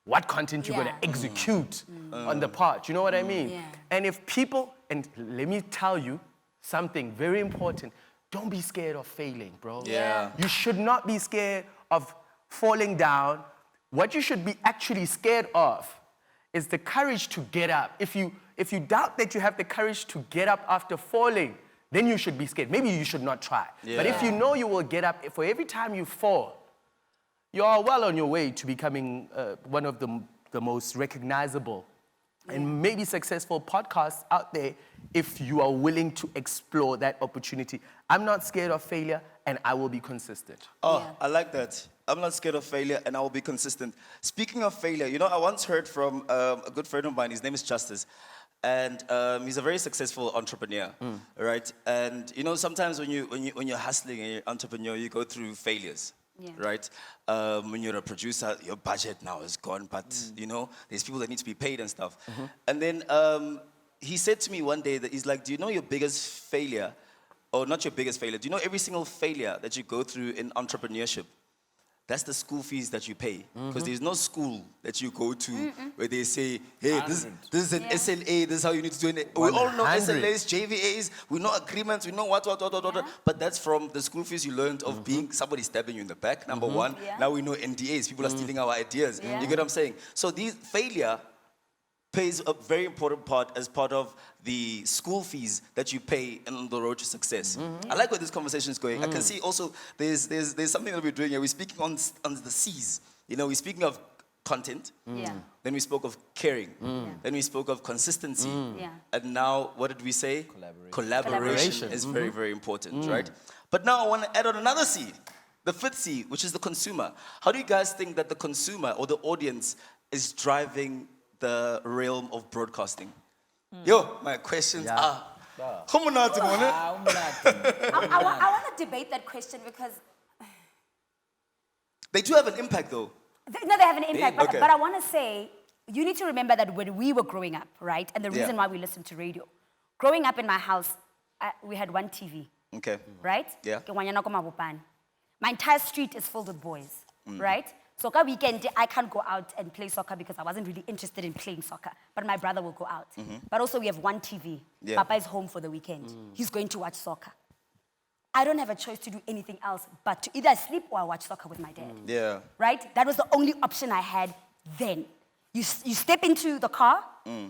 what content you're Yeah. going to execute on the part. You know what I mean? Yeah. And if people, and let me tell you something very important, don't be scared of failing, bro. Yeah. You should not be scared of falling down. What you should be actually scared of is the courage to get up. If you doubt that you have the courage to get up after falling, then you should be scared. Maybe you should not try. But if Yeah. you know you will get up, for every time you fall, you are well on your way to becoming one of the most recognizable and maybe successful podcasts out there if you are willing to explore that opportunity. I'm not scared of failure, and I will be consistent. Oh, Yeah. I like that. I'm not scared of failure, and I will be consistent. Speaking of failure, you know, I once heard from a good friend of mine. His name is Justice, and he's a very successful entrepreneur, right? And you know, sometimes when you're hustling and you're an entrepreneur, you go through failures. Yeah. Right? When you're a producer, your budget now is gone, but you know, there's people that need to be paid and stuff. And then he said to me one day that he's like, do you know your biggest failure, or not your biggest failure, do you know every single failure that you go through in entrepreneurship? That's the school fees that you pay. Because there's no school that you go to where they say, hey, this is an Yeah. SLA, this is how you need to do it. We all know 100. SLAs, JVAs, we know agreements, we know what. But that's from the school fees you learned of being somebody stabbing you in the back, number one. Yeah. Now we know NDAs, people are stealing our ideas. Yeah. You get what I'm saying? So these failure plays a very important part as part of the school fees that you pay on the road to success. I like where this conversation is going. I can see also there's something that we're doing here. We're speaking on the C's. You know, we're speaking of content. Yeah. Then we spoke of caring. Then we spoke of consistency. Yeah. And now, what did we say? Collaboration is very, very important, right? But now I want to add on another C, the fifth C, which is the consumer. How do you guys think that the consumer or the audience is driving the realm of broadcasting? Yo, my questions are... Khumalo, I want to debate that question because they do have an impact, though. no, they have an impact. Okay. But I want to say, you need to remember that when we were growing up, right? And the reason why we listened to radio. Growing up in my house, we had one TV, Okay. right? Yeah. My entire street is filled with boys, right? So on weekend, I can't go out and play soccer because I wasn't really interested in playing soccer. But my brother will go out. But also we have one TV. Yeah. Papa is home for the weekend. He's going to watch soccer. I don't have a choice to do anything else but to either sleep or watch soccer with my dad. Yeah. Right? That was the only option I had then. You step into the car,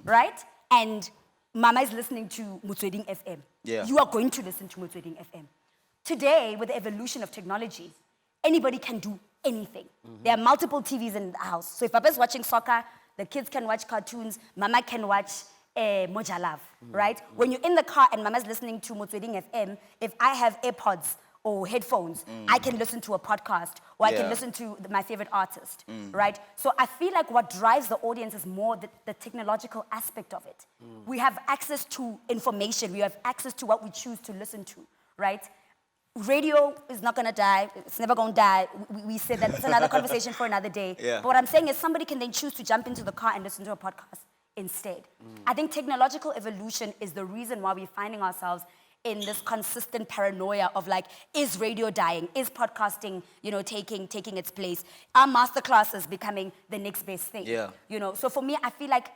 right? And Mama is listening to Motsweding FM. Yeah. You are going to listen to Motsweding FM. Today, with the evolution of technology, anybody can do anything. There are multiple TVs in the house. So if Papa's watching soccer, the kids can watch cartoons, Mama can watch Moja Love, right? When you're in the car and Mama's listening to Motsweding FM, if I have AirPods or headphones, I can listen to a podcast, or I can listen to my favorite artist, right? So I feel like what drives the audience is more the technological aspect of it. We have access to information, we have access to what we choose to listen to, right? Radio is not gonna die, it's never gonna die. We said that it's another conversation for another day. Yeah. But what I'm saying is somebody can then choose to jump into the car and listen to a podcast instead. I think technological evolution is the reason why we're finding ourselves in this consistent paranoia of like, is radio dying? Is podcasting, taking its place? Are masterclasses becoming the next best thing? Yeah. So for me, I feel like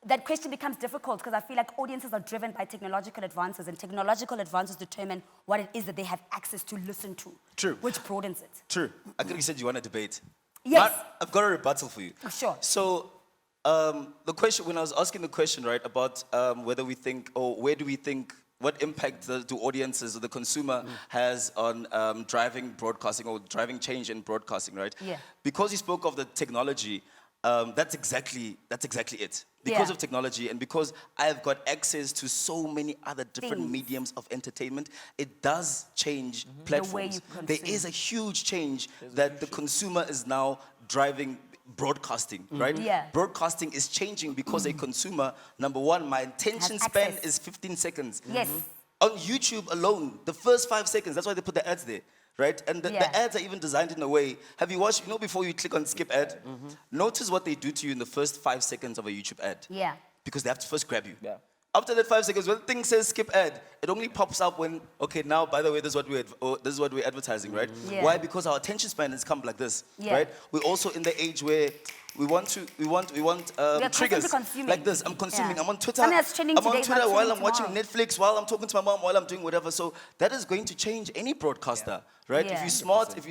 that question becomes difficult because I feel like audiences are driven by technological advances, and technological advances determine what it is that they have access to listen to. True. Which broadens it. True. I think you said you want to debate. Yes. I've got a rebuttal for you. Sure. So, the question, when I was asking the question, right, about whether we think, or where do we think, what impact do audiences or the consumer has on driving broadcasting or driving change in broadcasting, right? Yeah. Because you spoke of the technology, that's exactly it. Because Yeah. of technology and because I have got access to so many other different Things. mediums of entertainment, it does change The way platforms. you There consume. is a huge change that the consumer is now driving broadcasting, right? Yeah. Broadcasting is changing because a consumer, number one, my attention Has span access. is 15 seconds. Yes. On YouTube alone, the first 5 seconds, that's why they put the ads there, right? And the Yeah. ads are even designed in a way. Have you watched, before you click on skip ad, notice what they do to you in the first 5 seconds of a YouTube ad. Yeah. Because they have to first grab you. Yeah. After that 5 seconds, when the thing says skip ad, it only pops up when, okay, now, by the way, this is what we're advertising, right? Yeah. Why? Because our attention span has come like this, Yeah. right? We're also in the age where we want constantly triggers consuming. like this. I'm consuming. Yeah. I'm on Twitter. Something that's trending I'm on today is not Twitter while trending I'm watching tomorrow. Netflix, while I'm talking to my mom, while I'm doing whatever. So that is going to change any broadcaster, right? Yeah. If you're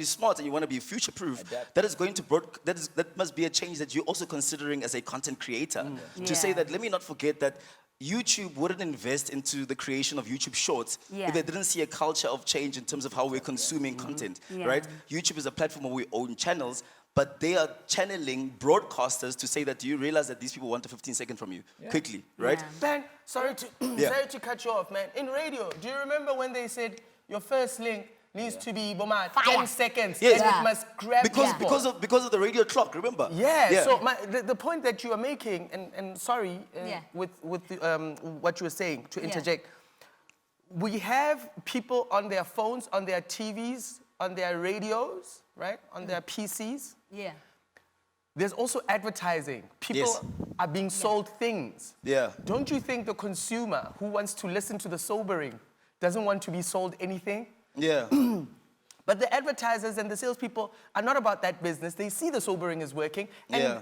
smart and you want to be future-proof, Adapt. that is going to that must be a change that you're also considering as a content creator. To say Yeah. that, let me not forget that YouTube wouldn't invest into the creation of YouTube Shorts Yeah. if they didn't see a culture of change in terms of how we're consuming content, Yeah. right? YouTube is a platform where we own channels, but they are channeling broadcasters to say that, do you realize that these people want a 15-second from you quickly, right? Yeah. Ben, sorry to cut you off, man. In radio, do you remember when they said your first link needs to be 10 seconds Yes. and Yeah. it must grab Because people? because of the radio clock, remember? Yeah, so the point that you are making, and sorry, Yeah. with what you were saying, to Yeah. interject, we have people on their phones, on their TVs, on their radios, right, on their PCs. Yeah. There's also advertising. People Yes. are being sold things. Yeah. Don't you think the consumer who wants to listen to the sobering doesn't want to be sold anything? Yeah. But the advertisers and the salespeople are not about that business. They see the sobering is working, and Yeah.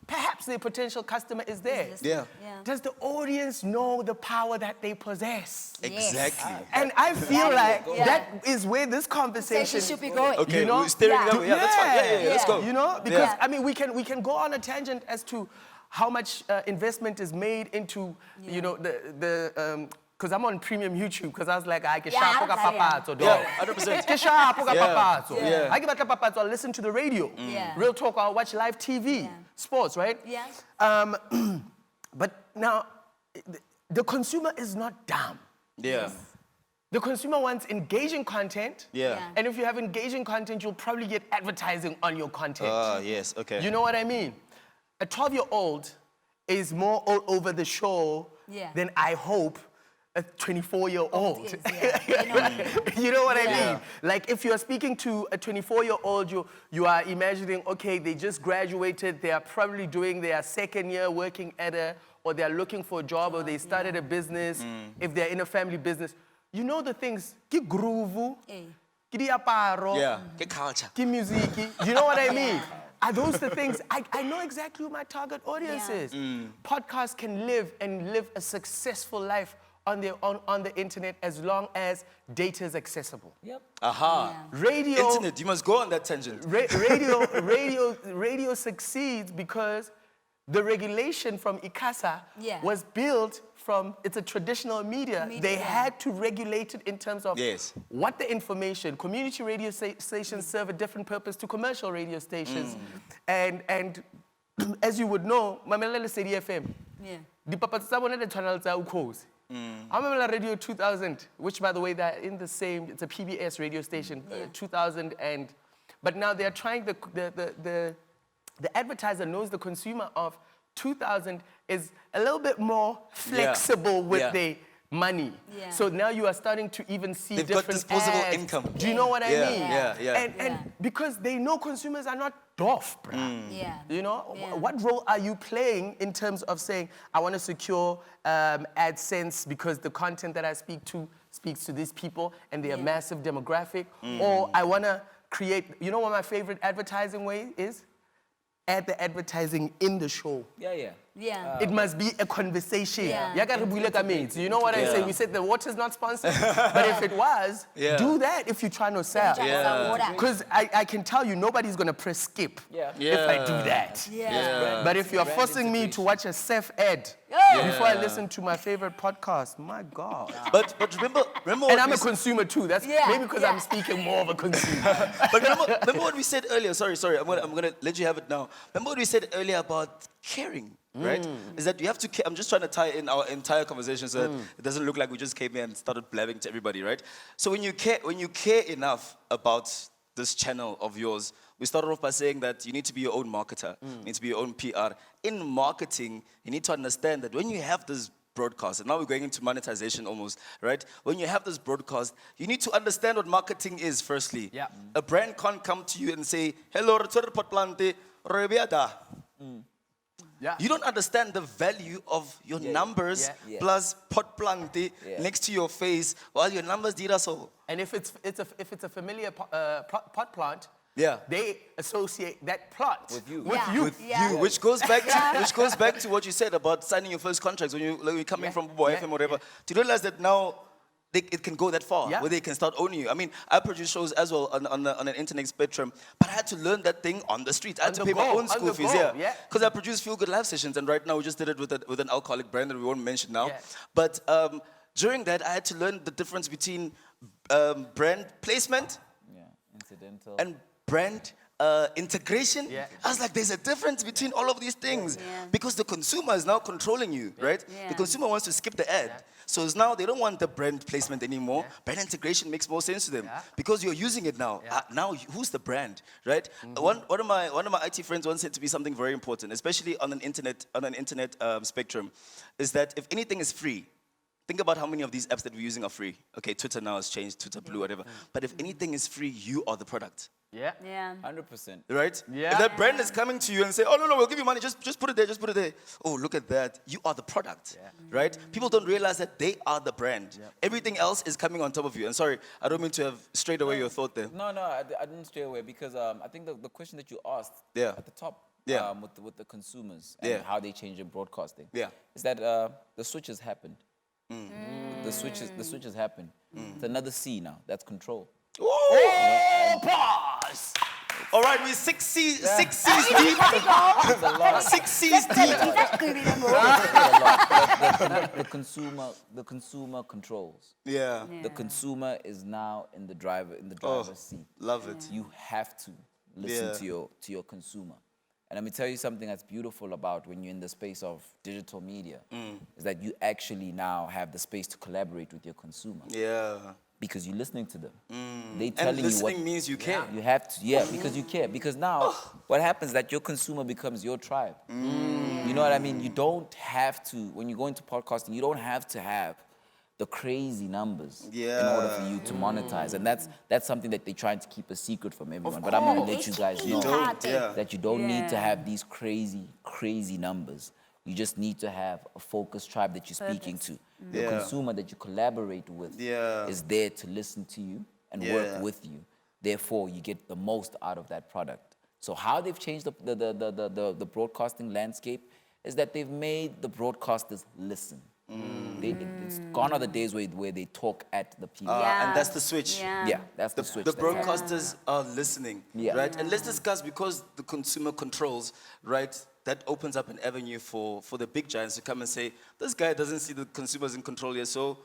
perhaps their potential customer is there. Yeah. Does the audience know the power that they possess? Exactly. And I feel like Yeah. that is where this So conversation she should be going. Okay, You know? we're steering Yeah. it up. Yeah, that's fine. Yeah, let's go. You know, because Yeah. I mean, we can go on a tangent as to how much investment is made into, because I'm on premium YouTube, because I was like, I can Yeah, shop yeah. papazzo, Yeah, 100%. Ke shop ka Yeah. papazzo. Yeah. I give a papazzo, I'll listen to the radio. Yeah. Real talk, I'll watch live TV, Yeah. sports, right? Yeah. But now, the consumer is not dumb. Yeah. The consumer wants engaging content. Yeah. Yeah. And if you have engaging content, you'll probably get advertising on your content. Yes, okay. You know what I mean? A 12-year-old is more all over the show Yeah. than I hope a 24-year-old. Yes, yeah. You know what I mean? You know what I Yeah. mean? Like if you're speaking to a 24-year-old, you are imagining, okay, they just graduated, they are probably doing their second year working at or they're looking for a job, or they started a business, if they're in a family business. You know the things, ki groove, Eh. ki diaparo, Yeah. Get culture. ki music, you know what I mean? Are those the things? I know exactly who my target audience Yeah. is. Podcasts can live a successful life on the internet as long as data is accessible. Yep. Aha. Yeah. Radio, Internet, you must go on that tangent. radio succeeds because the regulation from ICASA was built from, it's a traditional media. They had to regulate it in terms of what the information, community radio stations serve a different purpose to commercial radio stations. And as you would know, Mamelele City FM, the papatsa the channels are ukhozi. I remember Radio 2000, which by the way, they're in the same, it's a PBS radio station, 2000 but now they're trying, the advertiser knows the consumer of 2000 is a little bit more flexible with their money. So now you are starting to even see different got disposable ads. income. Do you know what I mean? And because they know consumers are not doff, bruh. You know, what role are you playing in terms of saying, I want to secure AdSense because the content that I speak to speaks to these people and they're a massive demographic, or I want to create, you know what my favorite advertising way is? Add the advertising in the show. It must be a conversation. You know what I say? We said the water's not sponsored, but if it was, do that if you're trying to sell. Because I can tell you, nobody's going to press skip if I do that. But if you're forcing me to watch a Seth ad before I listen to my favorite podcast, my God. But remember and I'm a consumer too. That's maybe because I'm speaking more of a consumer. But remember what we said earlier. Sorry, I'm gonna let you have it now. Remember what we said earlier about caring, right? Is that you have to care. I'm just trying to tie in our entire conversation so that it doesn't look like we just came here and started blabbing to everybody, right? So when you care enough about this channel of yours, we started off by saying that you need to be your own marketer, you need to be your own PR. In marketing, you need to understand that when you have this broadcast, and now we're going into monetization almost, right? When you have this broadcast, you need to understand what marketing is, firstly. A brand can't come to you and say, hello, you don't understand the value of your numbers plus pot plant next to your face while your numbers did so. And if it's a familiar pot plant, they associate that plot with you. Which goes back to what you said about signing your first contracts when you're coming from Boy FM or whatever. To realize that now it can go that far, where they can start owning you. I mean, I produce shows as well on an internet spectrum, but I had to learn that thing on the street. I had to pay my own school fees, because I produce Feel Good Live sessions, and right now we just did it with an alcoholic brand that we won't mention now. But during that, I had to learn the difference between brand placement and brand integration. I was like, there's a difference between all of these things because the consumer is now controlling you, right? The consumer wants to skip the ad. So it's now they don't want the brand placement anymore. Brand integration makes more sense to them because you're using it now. Now who's the brand, right? One of my IT friends once said to me something very important, especially on an internet spectrum, is that if anything is free, think about how many of these apps that we're using are free. Okay, Twitter now has changed, Twitter Blue, whatever. But if anything is free, you are the product. 100%. Right? If that brand is coming to you and say, oh, no, we'll give you money, just put it there, just put it there. Oh, look at that. You are the product, right? People don't realize that they are the brand. Everything else is coming on top of you. And sorry, I don't mean to have strayed away your thought there. No, I didn't stray away because I think the question that you asked at the top with the consumers and how they change in broadcasting is that the switch has happened. The switch has happened. It's another C now. That's control. Pause. All right, we're 6 C's deep. 6 C's deep. The consumer controls. The consumer is now in the driver's seat. Love it. You have to listen to your consumer. And let me tell you something that's beautiful about when you're in the space of digital media is that you actually now have the space to collaborate with your consumer. Because you're listening to them. They telling and listening you what means you care. You have to, because you care. Because now, what happens is that your consumer becomes your tribe. You know what I mean? You don't have to, when you go into podcasting, you don't have to have the crazy numbers in order for you to monetize. And that's something that they're trying to keep a secret from everyone. But I'm going to let you guys know that you don't need to have these crazy numbers. You just need to have a focused tribe that you're speaking to. The consumer that you collaborate with is there to listen to you and work with you. Therefore, you get the most out of that product. So how they've changed the broadcasting landscape is that they've made the broadcasters listen. It's gone are the days where they talk at the people. And that's the switch. That's the switch. The broadcasters are listening, right? And let's discuss, because the consumer controls, right? that opens up an avenue for the big giants to come and say, this guy doesn't see the consumers in control here, so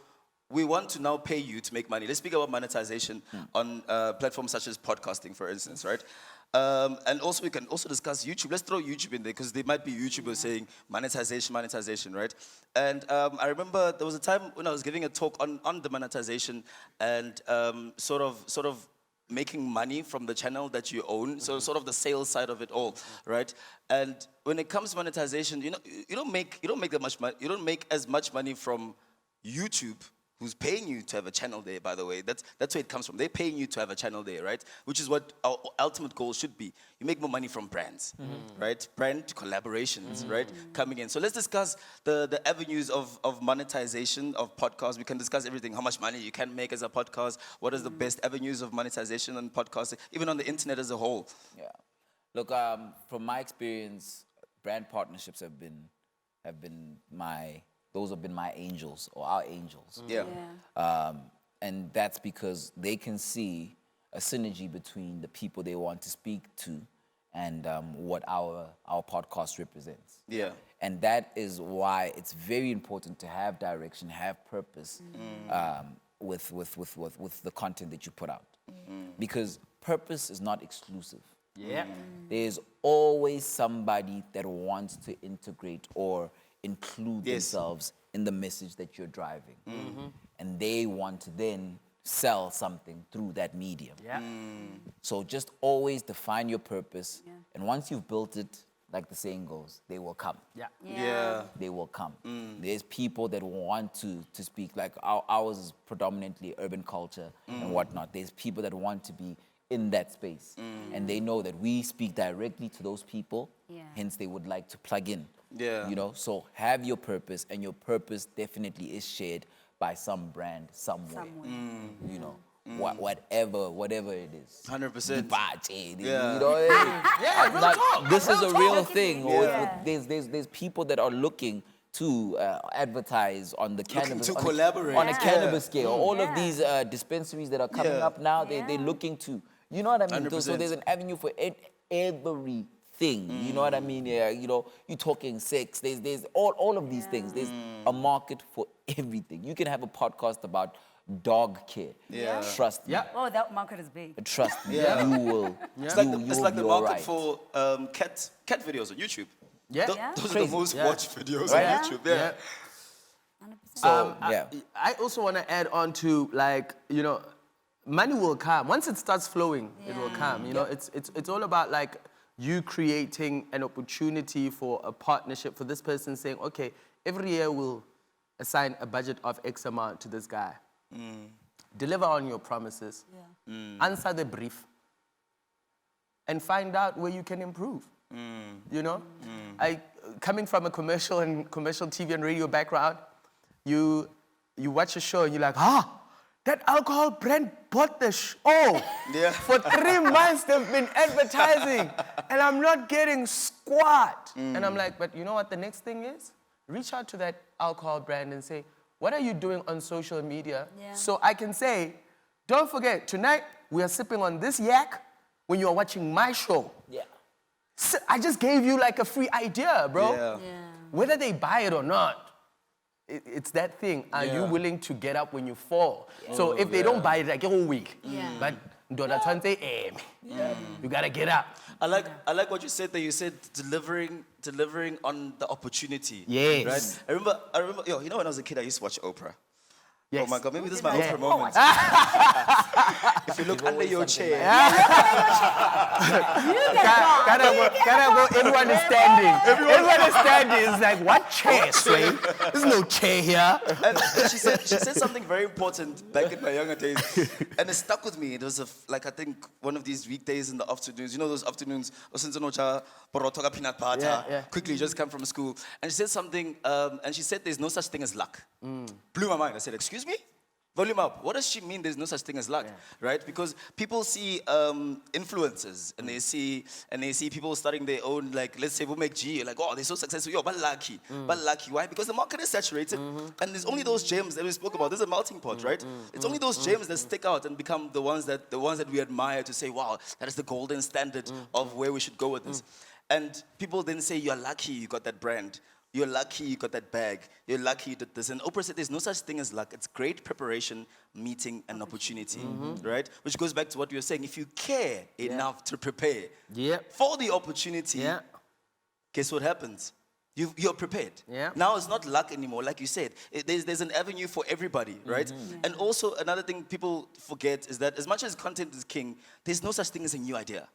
we want to now pay you to make money. Let's speak about monetization on platforms such as podcasting, for instance, right? And also we can also discuss YouTube. Let's throw YouTube in there because there might be YouTubers saying monetization, right? And I remember there was a time when I was giving a talk on the monetization and sort of making money from the channel that you own, so sort of the sales side of it all, right? And when it comes to monetization, you don't make that much money. You don't make as much money from YouTube, who's paying you to have a channel there, by the way. That's where it comes from. They're paying you to have a channel there, right? Which is what our ultimate goal should be. You make more money from brands, right? Brand collaborations, right? Coming in. So let's discuss the avenues of monetization of podcasts. We can discuss everything, how much money you can make as a podcast, what is the best avenues of monetization on podcasting, even on the internet as a whole. Yeah. Look, from my experience, brand partnerships have been my angels or our angels. Yeah. And that's because they can see a synergy between the people they want to speak to and what our podcast represents. Yeah. And that is why it's very important to have direction, have purpose with the content that you put out. Because purpose is not exclusive. Yeah. There's always somebody that wants to integrate or include themselves in the message that you're driving. And they want to then sell something through that medium. Yeah. So just always define your purpose. And once you've built it, like the saying goes, they will come. Yeah. They will come. There's people that want to speak, like ours is predominantly urban culture and whatnot. There's people that want to be in that space. And they know that we speak directly to those people, hence they would like to plug in. Yeah. You know, so have your purpose, and your purpose definitely is shared by some brand somewhere. You know, whatever it is. 100%. Yeah. You know, this is a real thing. There's people that are looking to advertise on the cannabis, to collaborate on a cannabis scale. All of these dispensaries that are coming up now, they're looking to, you know what I mean? 100%. So there's an avenue for everything. You know what I mean? Yeah, you know, you're talking sex. There's all of these things. There's a market for everything. You can have a podcast about dog care. Yeah. Trust me. Oh, that market is big. Trust me. You will. It's You like the will be market alright. for cat videos on YouTube. Yeah. Those are the most watched videos Right? on YouTube. Yeah. 100%. So I also want to add on to, like, you know, money will come. Once it starts flowing, it will come. You know, it's all about, like, you creating an opportunity for a partnership, for this person saying, okay, every year we'll assign a budget of X amount to this guy. Deliver on your promises. Answer the brief. And find out where you can improve. You know? Coming from a commercial TV and radio background, you watch a show and you're like, that alcohol brand bought the show. For 3 months they've been advertising and I'm not getting squat. And I'm like, but you know what the next thing is? Reach out to that alcohol brand and say, what are you doing on social media? So I can say, don't forget, tonight we are sipping on this yak when you are watching my show. So I just gave you like a free idea, bro. Whether they buy it or not, it's that thing. Are you willing to get up when you fall? So if they don't buy it, like, you're weak. But you gotta get up. I like what you said there. You said delivering on the opportunity. Yes. Right? I remember, you know, when I was a kid, I used to watch Oprah. Yes. Oh my God, maybe this is my Oprah moment. If you look under your chair. Everyone is standing. Everyone is standing. It's like, what chair, Sway? There's no chair here. And she said something very important back in my younger days, and it stuck with me. It was I think one of these weekdays in the afternoons. You know those afternoons, peanut butter. Quickly just come from school, and she said something. And she said, "There's no such thing as luck." Blew my mind. I said, "Excuse me? Volume up. What does she mean there's no such thing as luck?" Right? Because people see influencers and they see people starting their own, like, let's say we'll make G, like, oh, they're so successful, but lucky. But lucky. Why? Because the market is saturated and there's only those gems that we spoke about. There's a melting pot, right? It's only those gems that stick out and become the ones that we admire to say, wow, that is the golden standard of where we should go with this. And people then say, you're lucky you got that brand. You're lucky you got that bag. You're lucky you did this. And Oprah said there's no such thing as luck. It's great preparation, meeting, and opportunity, right? Which goes back to what you were saying. If you care enough to prepare for the opportunity, guess what happens? You're prepared. Now it's not luck anymore, like you said. There's an avenue for everybody, right? And also another thing people forget is that as much as content is king, there's no such thing as a new idea.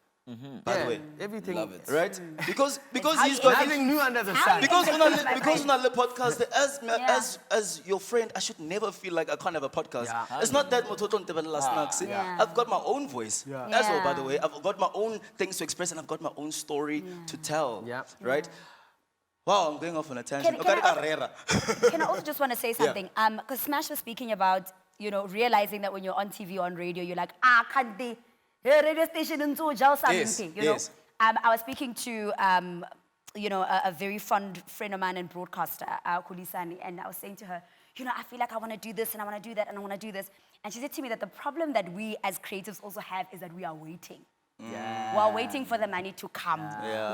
By the way, everything. Love it. right? Because he's got Nothing new under the sun. because on our podcast, as your friend, I should never feel like I can't have a podcast. It's not that I've got my own voice. That's all, by the way. I've got my own things to express and I've got my own story to tell. Right? Wow, I'm going off on a tangent. Can I also just want to say something? Because Smash was speaking about, realizing that when you're on TV, on radio, you're like, can't they? Radio station in something, you know. I was speaking to, a very fond friend of mine and broadcaster, Kulisani, and I was saying to her, I feel like I want to do this and I want to do that and I want to do this. And she said to me that the problem that we as creatives also have is that we are waiting. We are waiting for the money to come.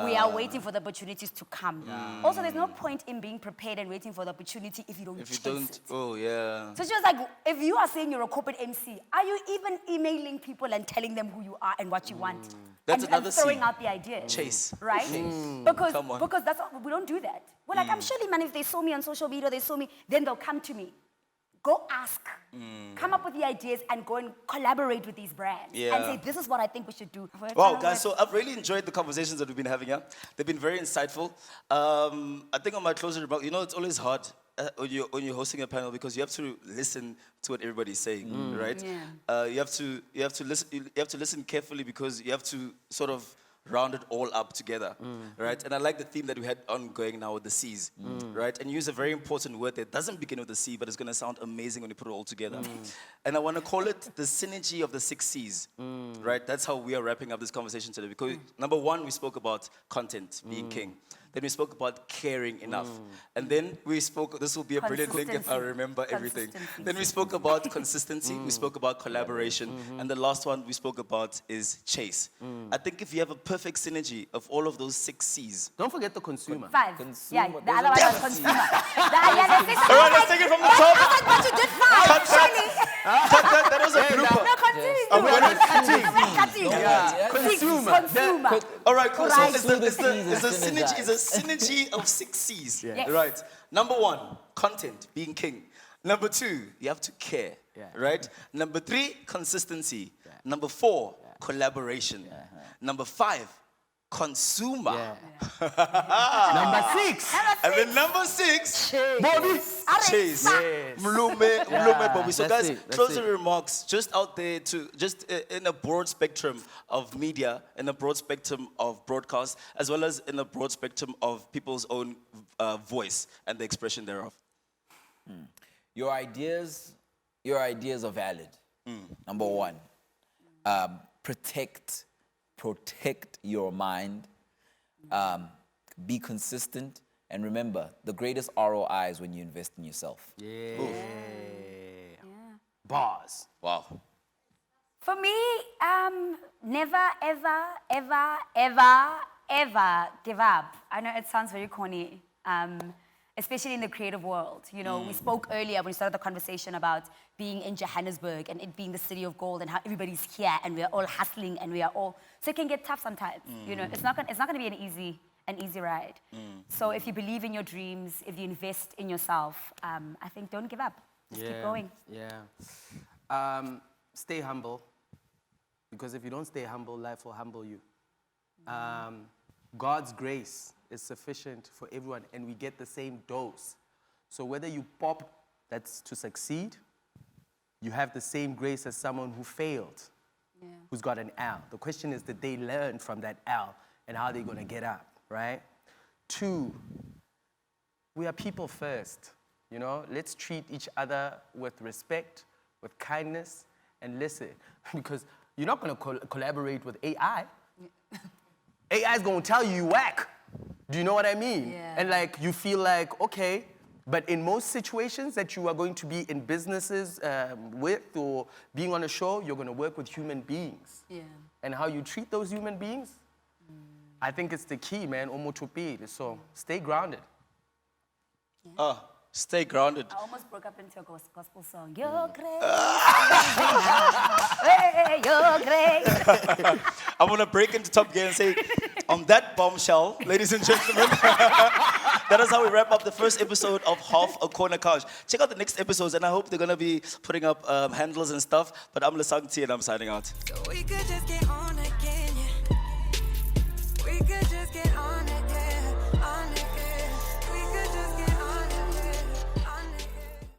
We are waiting for the opportunities to come. Also, there's no point in being prepared and waiting for the opportunity if you don't chase it. Oh, yeah. So she was like, if you are saying you're a corporate MC, are you even emailing people and telling them who you are and what you want? That's and another throwing C. out the ideas. Chase. Right? Because that's what, we don't do that. We're like, I'm surely, man, if they saw me on social media, they saw me, then they'll come to me. Go ask. Come up with the ideas and go and collaborate with these brands. And say, this is what I think we should do. Wow, guys, so I've really enjoyed the conversations that we've been having here. They've been very insightful. I think on my closing remark, it's always hard when you're hosting a panel because you have to listen to what everybody's saying, right? You have to listen carefully because you have to sort of round it all up together, right? And I like the theme that we had ongoing now with the C's, right? And use a very important word that doesn't begin with a C, but it's going to sound amazing when you put it all together. And I want to call it the synergy of the 6 C's, right? That's how we are wrapping up this conversation today. Because number 1, we spoke about content being king. Then we spoke about caring enough. And then we spoke, this will be a brilliant thing if I remember everything. Then we spoke about consistency, we spoke about collaboration, and the last one we spoke about is chase. I think if you have a perfect synergy of all of those 6 C's. Don't forget the consumer. 5. Consumer. The other one was consumer. All right, let's take it from the top. But you did 5. Surely. That was a blooper. No, continue. Consumer. All right, cool. Right. So it's a synergy of 6 C's, right? Number 1, content, being king. Number 2, you have to care, right? Number 3, consistency. Number 4, collaboration. Number 5, consumer. Number 6. And then number 6, Bobby. chase. Mlume, Bobby. So guys, closing remarks, just out there just in a broad spectrum of media, in a broad spectrum of broadcast, as well as in a broad spectrum of people's own voice and the expression thereof. Your ideas are valid. Number 1, protect your mind, be consistent, and remember, the greatest ROI is when you invest in yourself. Bars. Wow. For me, never, ever, ever, ever, ever give up. I know it sounds very corny, especially in the creative world. We spoke earlier when we started the conversation about being in Johannesburg and it being the city of gold and how everybody's here and we're all hustling and we are all, so it can get tough sometimes. It's not gonna be an easy ride. So if you believe in your dreams, if you invest in yourself, I think don't give up. Just keep going. Stay humble, because if you don't stay humble, life will humble you. God's grace is sufficient for everyone, and we get the same dose. So whether you pop, that's to succeed, you have the same grace as someone who failed, who's got an L. The question is, did they learn from that L and how they're going to get up, right? 2, we are people first. Let's treat each other with respect, with kindness, and listen, because you're not going to collaborate with AI. AI is going to tell you whack. Do you know what I mean? And you feel like, okay, but in most situations that you are going to be in businesses with or being on a show, you're going to work with human beings. And how you treat those human beings I think it's the key, man, umutupili. So stay grounded. Stay grounded. I almost broke up into a gospel song. Your grace. Hey, your grace. I want to break into top gear and say, on that bombshell, ladies and gentlemen, that is how we wrap up the first episode of Half a Corner Couch. Check out the next episodes, and I hope they're going to be putting up handles and stuff. But I'm Lesang and I'm signing out. So we could just get